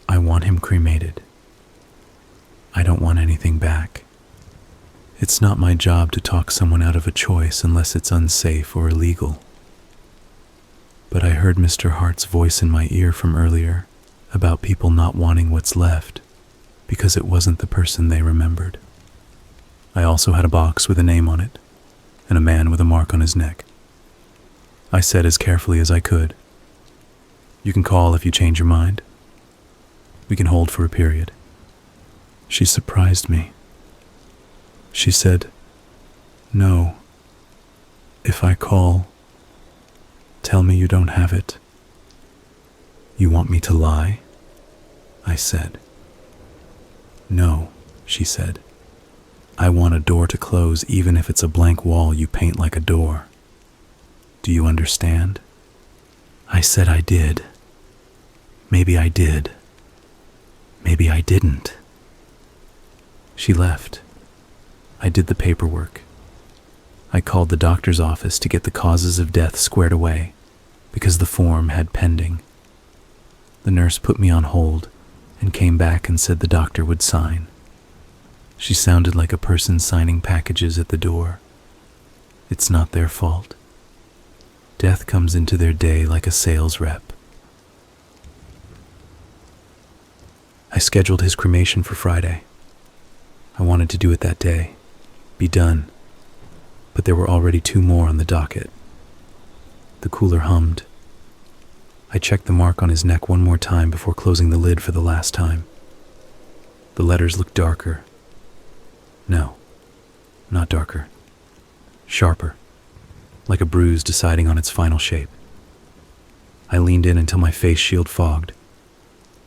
"I want him cremated. I don't want anything back. It's not my job to talk someone out of a choice unless it's unsafe or illegal. But I heard Mr. Hart's voice in my ear from earlier about people not wanting what's left because it wasn't the person they remembered. I also had a box with a name on it and a man with a mark on his neck. I said as carefully as I could, "You can call if you change your mind. We can hold for a period." She surprised me. She said, "No. If I call, tell me you don't have it." "You want me to lie?" I said. "No," she said. "I want a door to close even if it's a blank wall you paint like a door. Do you understand?" I said I did. Maybe I did. Maybe I didn't. She left. I did the paperwork. I called the doctor's office to get the causes of death squared away because the form had pending. The nurse put me on hold and came back and said the doctor would sign. She sounded like a person signing packages at the door. It's not their fault. Death comes into their day like a sales rep. I scheduled his cremation for Friday. I wanted to do it that day, be done, but there were already 2 more on the docket. The cooler hummed. I checked the mark on his neck one more time before closing the lid for the last time. The letters looked darker. No, not darker. Sharper, like a bruise deciding on its final shape. I leaned in until my face shield fogged.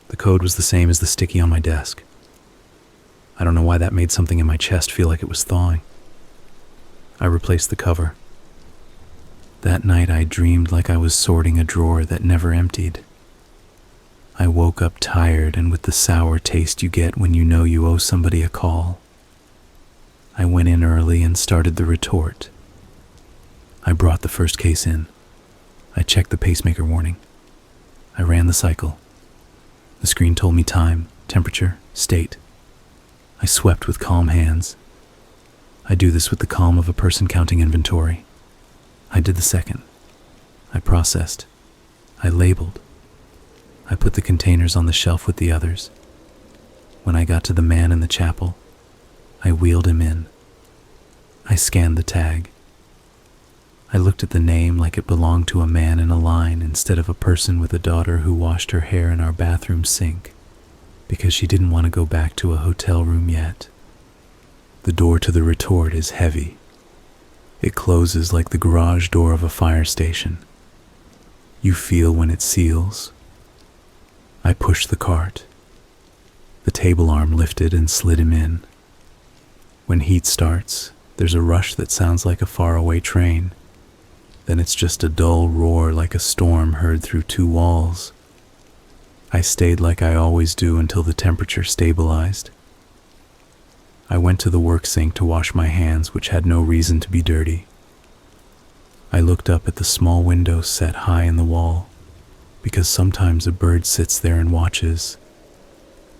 The code was the same as the sticky on my desk. I don't know why that made something in my chest feel like it was thawing. I replaced the cover. That night I dreamed like I was sorting a drawer that never emptied. I woke up tired and with the sour taste you get when you know you owe somebody a call. I went in early and started the retort. I brought the first case in. I checked the pacemaker warning. I ran the cycle. The screen told me time, temperature, state. I swept with calm hands. I do this with the calm of a person counting inventory. I did the second. I processed. I labeled. I put the containers on the shelf with the others. When I got to the man in the chapel, I wheeled him in. I scanned the tag. I looked at the name like it belonged to a man in a line instead of a person with a daughter who washed her hair in our bathroom sink because she didn't want to go back to a hotel room yet. The door to the retort is heavy. It closes like the garage door of a fire station. You feel when it seals. I pushed the cart. The table arm lifted and slid him in. When heat starts, there's a rush that sounds like a faraway train. Then it's just a dull roar like a storm heard through 2 walls. I stayed like I always do until the temperature stabilized. I went to the work sink to wash my hands, which had no reason to be dirty. I looked up at the small window set high in the wall, because sometimes a bird sits there and watches,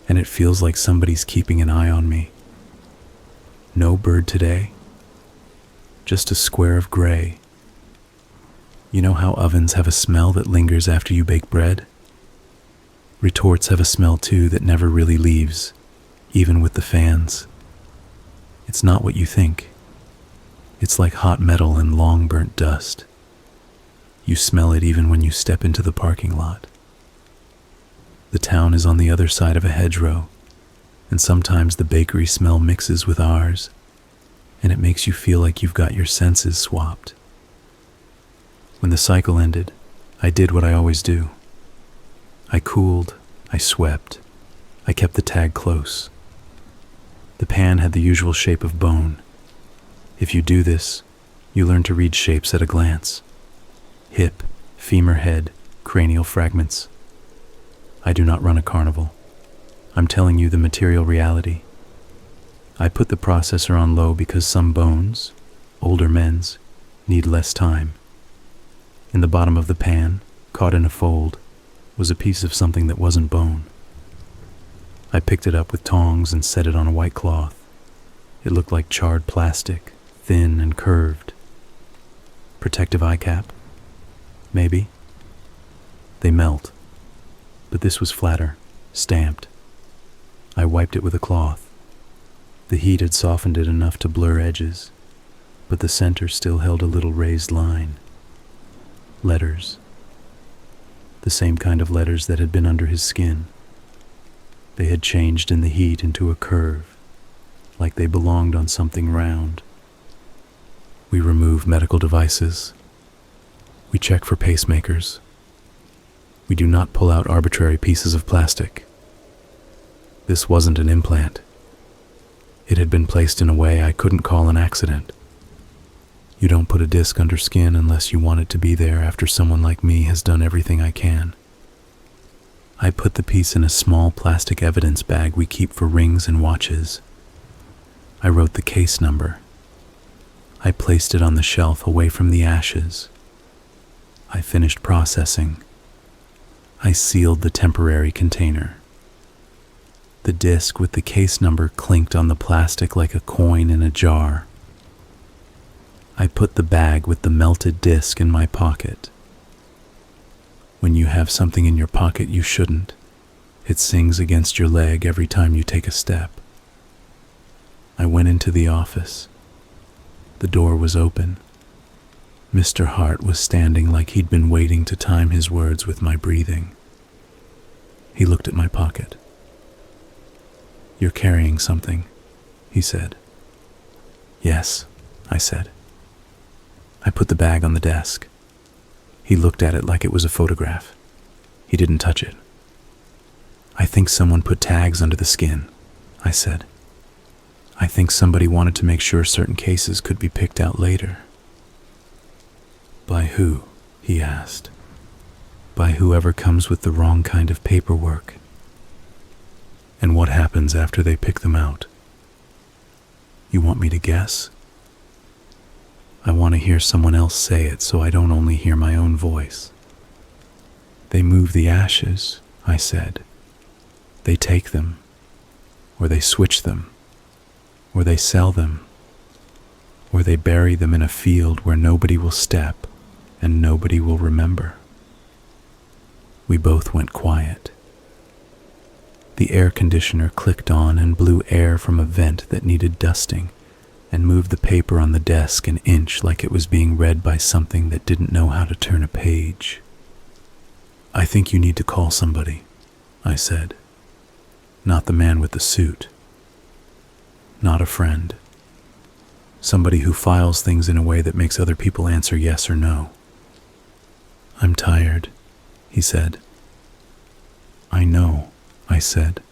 and it feels like somebody's keeping an eye on me. No bird today, just a square of gray. You know how ovens have a smell that lingers after you bake bread? Retorts have a smell too that never really leaves, even with the fans. It's not what you think. It's like hot metal and long burnt dust. You smell it even when you step into the parking lot. The town is on the other side of a hedgerow, and sometimes the bakery smell mixes with ours, and it makes you feel like you've got your senses swapped. When the cycle ended, I did what I always do. I cooled, I swept, I kept the tag close. The pan had the usual shape of bone. If you do this, you learn to read shapes at a glance. Hip, femur head, cranial fragments. I do not run a carnival. I'm telling you the material reality. I put the processor on low because some bones, older men's, need less time. In the bottom of the pan, caught in a fold, was a piece of something that wasn't bone. I picked it up with tongs and set it on a white cloth. It looked like charred plastic, thin and curved. Protective eye cap? Maybe. They melt. But this was flatter, stamped. I wiped it with a cloth. The heat had softened it enough to blur edges, but the center still held a little raised line. Letters. The same kind of letters that had been under his skin. They had changed in the heat into a curve, like they belonged on something round. We remove medical devices. We check for pacemakers. We do not pull out arbitrary pieces of plastic. This wasn't an implant. It had been placed in a way I couldn't call an accident. You don't put a disc under skin unless you want it to be there after someone like me has done everything I can. I put the piece in a small plastic evidence bag we keep for rings and watches. I wrote the case number. I placed it on the shelf away from the ashes. I finished processing. I sealed the temporary container. The disc with the case number clinked on the plastic like a coin in a jar. I put the bag with the melted disc in my pocket. When you have something in your pocket you shouldn't, it sings against your leg every time you take a step. I went into the office. The door was open. Mr. Hart was standing like he'd been waiting to time his words with my breathing. He looked at my pocket. "You're carrying something," he said. "Yes," I said. I put the bag on the desk. He looked at it like it was a photograph. He didn't touch it. "I think someone put tags under the skin," I said. "I think somebody wanted to make sure certain cases could be picked out later." "By who?" he asked. "By whoever comes with the wrong kind of paperwork." "And what happens after they pick them out?" "You want me to guess?" "I want to hear someone else say it so I don't only hear my own voice." "They move the ashes," I said. "They take them, or they switch them, or they sell them, or they bury them in a field where nobody will step and nobody will remember." We both went quiet. The air conditioner clicked on and blew air from a vent that needed dusting and moved the paper on the desk an inch like it was being read by something that didn't know how to turn a page. "I think you need to call somebody," I said. "Not the man with the suit. Not a friend. Somebody who files things in a way that makes other people answer yes or no." "I'm tired," he said. "I know," I said.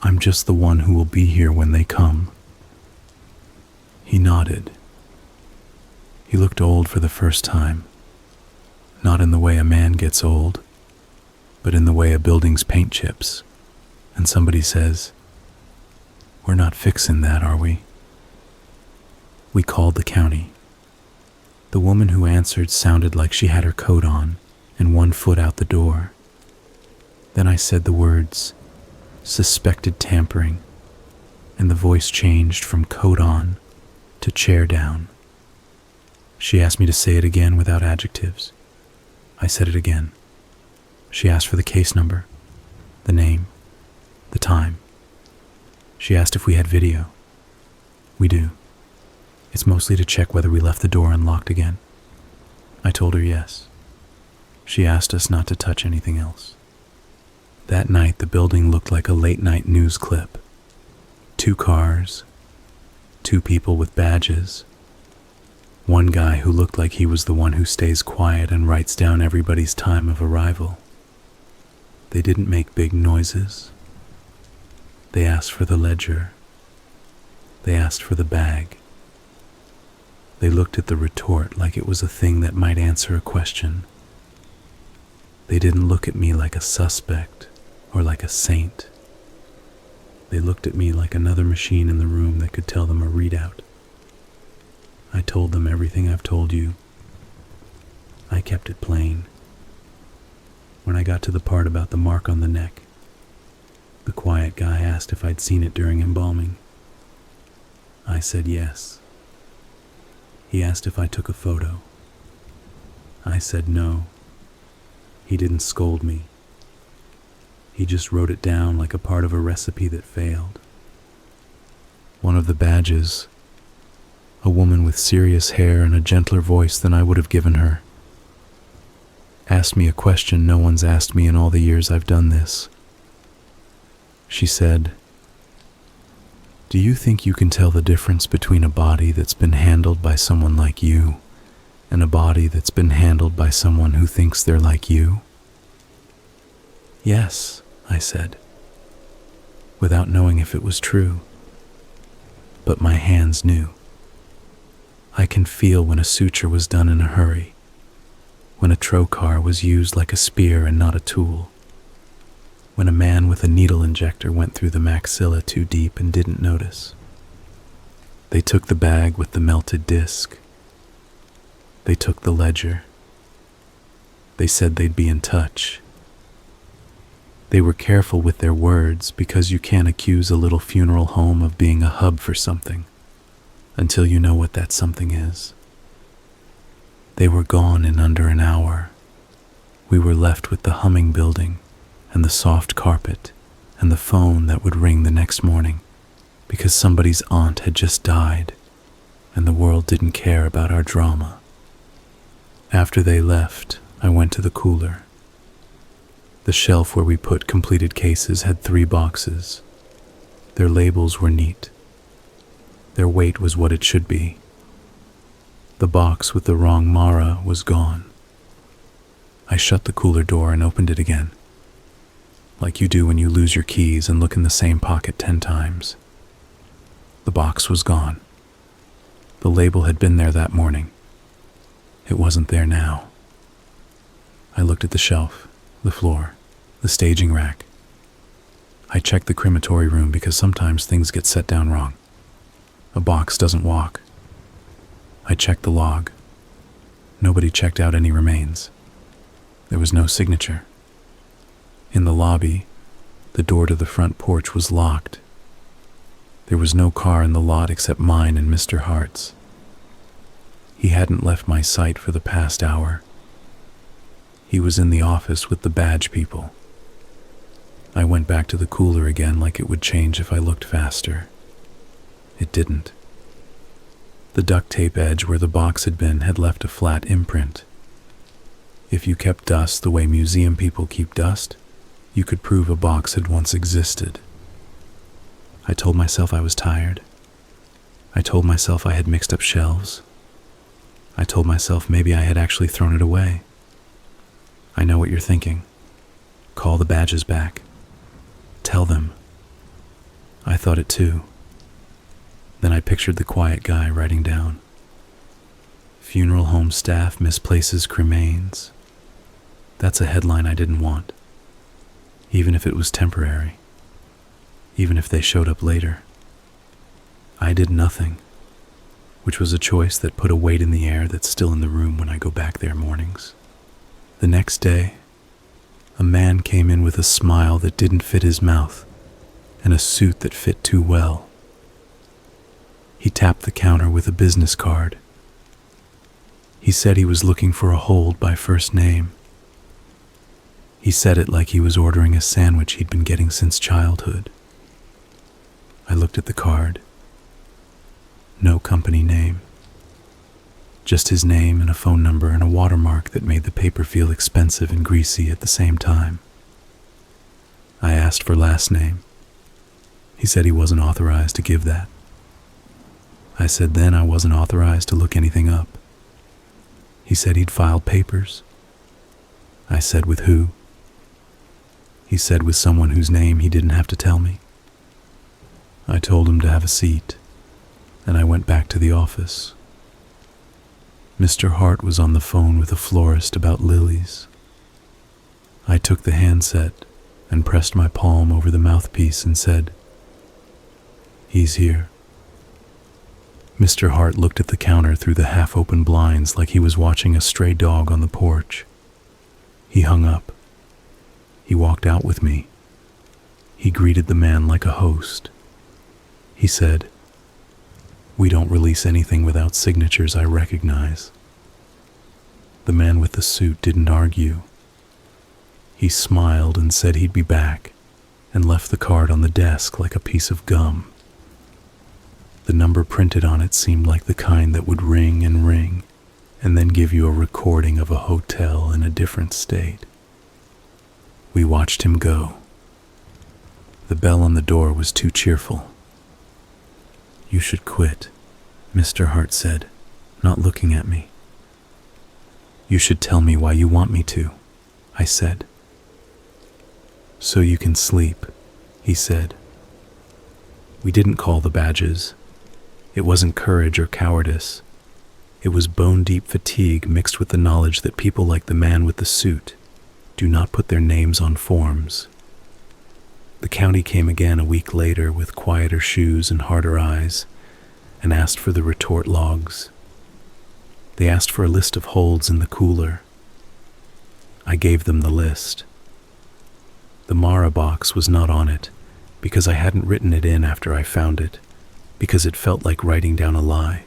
"I'm just the one who will be here when they come." He nodded. He looked old for the first time. Not in the way a man gets old, but in the way a building's paint chips, and somebody says, "We're not fixing that, are we?" We called the county. The woman who answered sounded like she had her coat on and one foot out the door. Then I said the words, "suspected tampering," and the voice changed from coat on to chair down. She asked me to say it again without adjectives. I said it again. She asked for the case number, the name, the time. She asked if we had video. We do. It's mostly to check whether we left the door unlocked again. I told her yes. She asked us not to touch anything else. That night the building looked like a late-night news clip. 2 cars, 2 people with badges, one guy who looked like he was the one who stays quiet and writes down everybody's time of arrival. They didn't make big noises. They asked for the ledger. They asked for the bag. They looked at the retort like it was a thing that might answer a question. They didn't look at me like a suspect or like a saint. They looked at me like another machine in the room that could tell them a readout. I told them everything I've told you. I kept it plain. When I got to the part about the mark on the neck, the quiet guy asked if I'd seen it during embalming. I said yes. He asked if I took a photo. I said no. He didn't scold me. He just wrote it down like a part of a recipe that failed. One of the badges, a woman with serious hair and a gentler voice than I would have given her, asked me a question no one's asked me in all the years I've done this. She said, "Do you think you can tell the difference between a body that's been handled by someone like you and a body that's been handled by someone who thinks they're like you?" "Yes," I said, without knowing if it was true. But my hands knew. I can feel when a suture was done in a hurry, when a trocar was used like a spear and not a tool, when a man with a needle injector went through the maxilla too deep and didn't notice. They took the bag with the melted disc. They took the ledger. They said they'd be in touch. They were careful with their words because you can't accuse a little funeral home of being a hub for something until you know what that something is. They were gone in under an hour. We were left with the humming building and the soft carpet and the phone that would ring the next morning because somebody's aunt had just died and the world didn't care about our drama. After they left, I went to the cooler. The shelf where we put completed cases had 3 boxes. Their labels were neat. Their weight was what it should be. The box with the wrong Mara was gone. I shut the cooler door and opened it again, like you do when you lose your keys and look in the same pocket 10 times. The box was gone. The label had been there that morning. It wasn't there now. I looked at the shelf, the floor, the staging rack. I checked the crematory room because sometimes things get set down wrong. A box doesn't walk. I checked the log. Nobody checked out any remains. There was no signature. In the lobby, the door to the front porch was locked. There was no car in the lot except mine and Mr. Hart's. He hadn't left my sight for the past hour. He was in the office with the badge people. I went back to the cooler again like it would change if I looked faster. It didn't. The duct tape edge where the box had been had left a flat imprint. If you kept dust the way museum people keep dust, you could prove a box had once existed. I told myself I was tired. I told myself I had mixed up shelves. I told myself maybe I had actually thrown it away. I know what you're thinking. Call the badges back. Tell them. I thought it too. Then I pictured the quiet guy writing down, "Funeral home staff misplaces cremains." That's a headline I didn't want, even if it was temporary, even if they showed up later. I did nothing, which was a choice that put a weight in the air that's still in the room when I go back there mornings. The next day, a man came in with a smile that didn't fit his mouth and a suit that fit too well. He tapped the counter with a business card. He said he was looking for a hold by first name. He said it like he was ordering a sandwich he'd been getting since childhood. I looked at the card. No company name. Just his name and a phone number and a watermark that made the paper feel expensive and greasy at the same time. I asked for last name. He said he wasn't authorized to give that. I said then I wasn't authorized to look anything up. He said he'd filed papers. I said with who? He said with someone whose name he didn't have to tell me. I told him to have a seat, and I went back to the office. Mr. Hart was on the phone with a florist about lilies. I took the handset and pressed my palm over the mouthpiece and said, "He's here." Mr. Hart looked at the counter through the half-open blinds like he was watching a stray dog on the porch. He hung up. He walked out with me. He greeted the man like a host. He said, "We don't release anything without signatures I recognize." The man with the suit didn't argue. He smiled and said he'd be back and left the card on the desk like a piece of gum. The number printed on it seemed like the kind that would ring and then give you a recording of a hotel in a different state. We watched him go. The bell on the door was too cheerful. "You should quit," Mr. Hart said, not looking at me. "You should tell me why you want me to," I said. "So you can sleep," he said. We didn't call the badges. It wasn't courage or cowardice. It was bone-deep fatigue mixed with the knowledge that people like the man with the suit do not put their names on forms. The county came again a week later with quieter shoes and harder eyes and asked for the retort logs. They asked for a list of holds in the cooler. I gave them the list. The Mara box was not on it, because I hadn't written it in after I found it, because it felt like writing down a lie.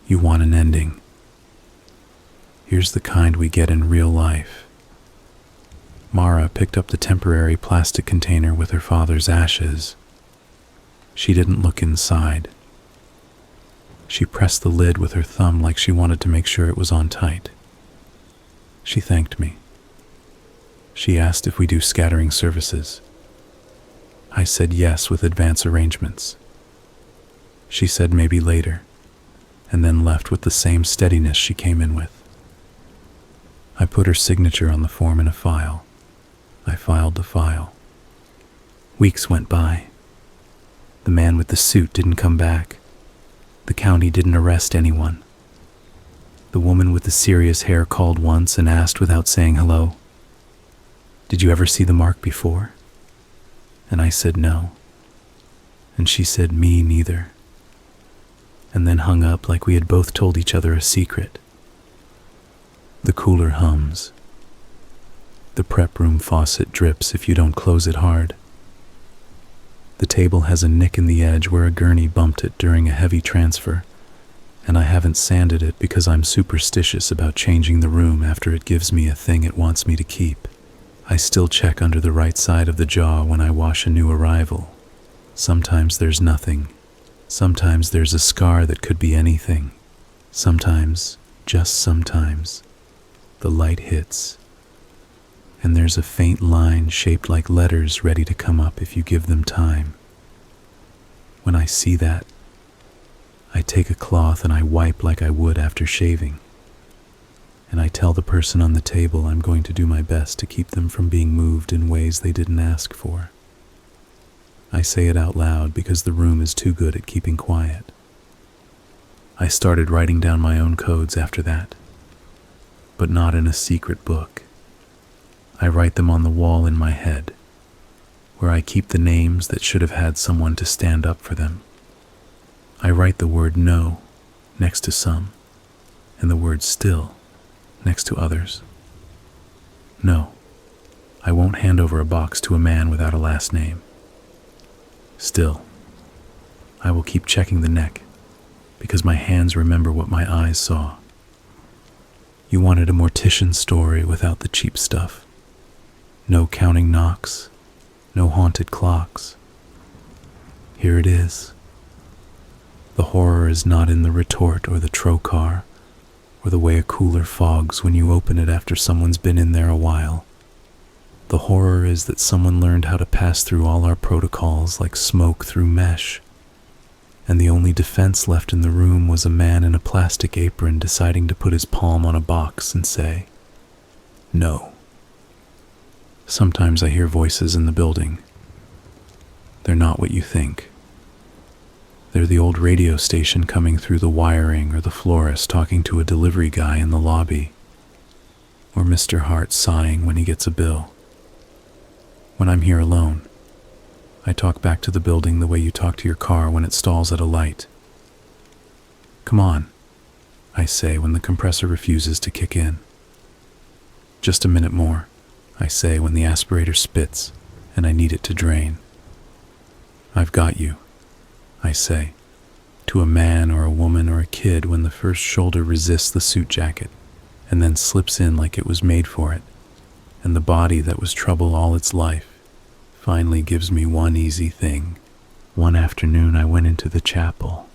You want an ending. Here's the kind we get in real life. Mara picked up the temporary plastic container with her father's ashes. She didn't look inside. She pressed the lid with her thumb like she wanted to make sure it was on tight. She thanked me. She asked if we do scattering services. I said yes with advance arrangements. She said maybe later, and then left with the same steadiness she came in with. I put her signature on the form in a file. I filed the file. Weeks went by. The man with the suit didn't come back. The county didn't arrest anyone. The woman with the serious hair called once and asked without saying hello, "Did you ever see the mark before?" And I said no. And she said me neither. And then hung up like we had both told each other a secret. The cooler hums. The prep room faucet drips if you don't close it hard. The table has a nick in the edge where a gurney bumped it during a heavy transfer, and I haven't sanded it because I'm superstitious about changing the room after it gives me a thing it wants me to keep. I still check under the right side of the jaw when I wash a new arrival. Sometimes there's nothing. Sometimes there's a scar that could be anything. Sometimes, just sometimes, the light hits, and there's a faint line shaped like letters ready to come up if you give them time. When I see that, I take a cloth and I wipe like I would after shaving. And I tell the person on the table I'm going to do my best to keep them from being moved in ways they didn't ask for. I say it out loud because the room is too good at keeping quiet. I started writing down my own codes after that, but not in a secret book. I write them on the wall in my head, where I keep the names that should have had someone to stand up for them. I write the word no next to some, and the word still next to others. No, I won't hand over a box to a man without a last name. Still, I will keep checking the neck, because my hands remember what my eyes saw. You wanted a mortician story without the cheap stuff. No counting knocks, no haunted clocks. Here it is. The horror is not in the retort or the trocar, or the way a cooler fogs when you open it after someone's been in there a while. The horror is that someone learned how to pass through all our protocols like smoke through mesh, and the only defense left in the room was a man in a plastic apron deciding to put his palm on a box and say, no. Sometimes I hear voices in the building. They're not what you think. They're the old radio station coming through the wiring, or the florist talking to a delivery guy in the lobby, or Mr. Hart sighing when he gets a bill. When I'm here alone, I talk back to the building the way you talk to your car when it stalls at a light. Come on, I say when the compressor refuses to kick in. Just a minute more, I say when the aspirator spits and I need it to drain. I've got you, I say, to a man or a woman or a kid when the first shoulder resists the suit jacket and then slips in like it was made for it, and the body that was trouble all its life finally gives me one easy thing. One afternoon I went into the chapel,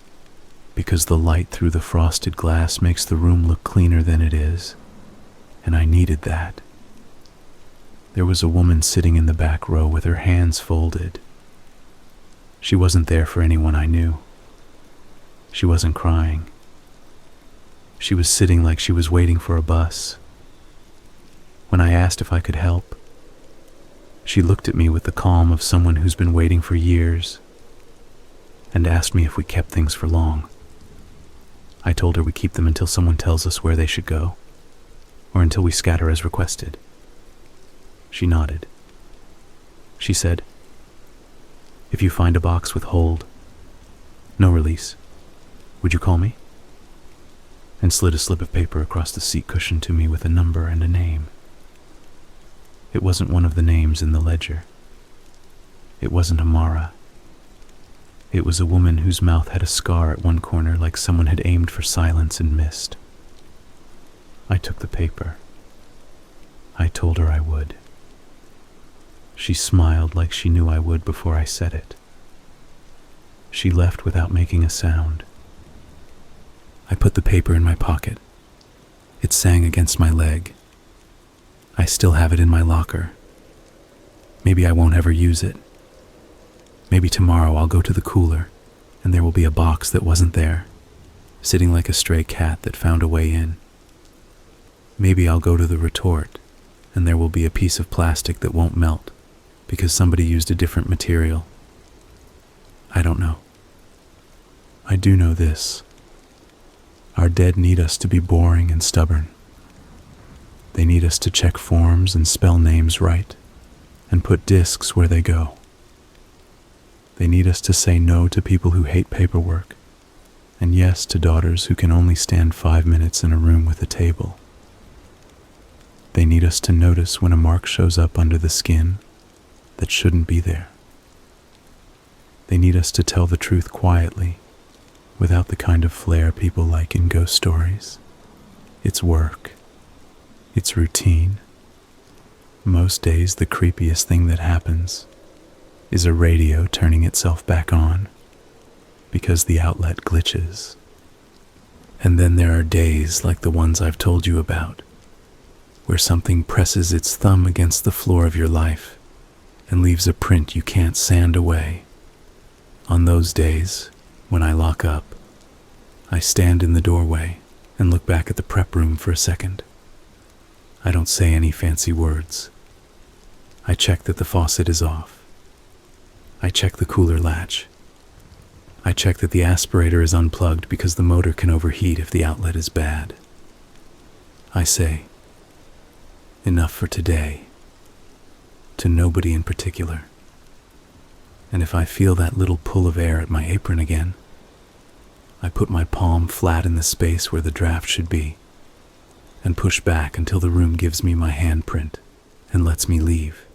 because the light through the frosted glass makes the room look cleaner than it is, and I needed that. There was a woman sitting in the back row with her hands folded. She wasn't there for anyone I knew. She wasn't crying. She was sitting like she was waiting for a bus. When I asked if I could help, she looked at me with the calm of someone who's been waiting for years and asked me if we kept things for long. I told her we keep them until someone tells us where they should go, or until we scatter as requested. She nodded. She said, "If you find a box with hold, no release, would you call me?" And slid a slip of paper across the seat cushion to me with a number and a name. It wasn't one of the names in the ledger. It wasn't Amara. It was a woman whose mouth had a scar at one corner like someone had aimed for silence and missed. I took the paper. I told her I would. She smiled like she knew I would before I said it. She left without making a sound. I put the paper in my pocket. It sang against my leg. I still have it in my locker. Maybe I won't ever use it. Maybe tomorrow I'll go to the cooler and there will be a box that wasn't there, sitting like a stray cat that found a way in. Maybe I'll go to the retort and there will be a piece of plastic that won't melt because somebody used a different material. I don't know. I do know this. Our dead need us to be boring and stubborn. They need us to check forms and spell names right and put discs where they go. They need us to say no to people who hate paperwork and yes to daughters who can only stand 5 minutes in a room with a table. They need us to notice when a mark shows up under the skin that shouldn't be there. They need us to tell the truth quietly, without the kind of flair people like in ghost stories. It's work. It's routine. Most days the creepiest thing that happens is a radio turning itself back on because the outlet glitches. And then there are days like the ones I've told you about, where something presses its thumb against the floor of your life and leaves a print you can't sand away. On those days, when I lock up, I stand in the doorway and look back at the prep room for a second. I don't say any fancy words. I check that the faucet is off. I check the cooler latch. I check that the aspirator is unplugged because the motor can overheat if the outlet is bad. I say, enough for today, to nobody in particular. And if I feel that little pull of air at my apron again, I put my palm flat in the space where the draft should be and push back until the room gives me my handprint and lets me leave.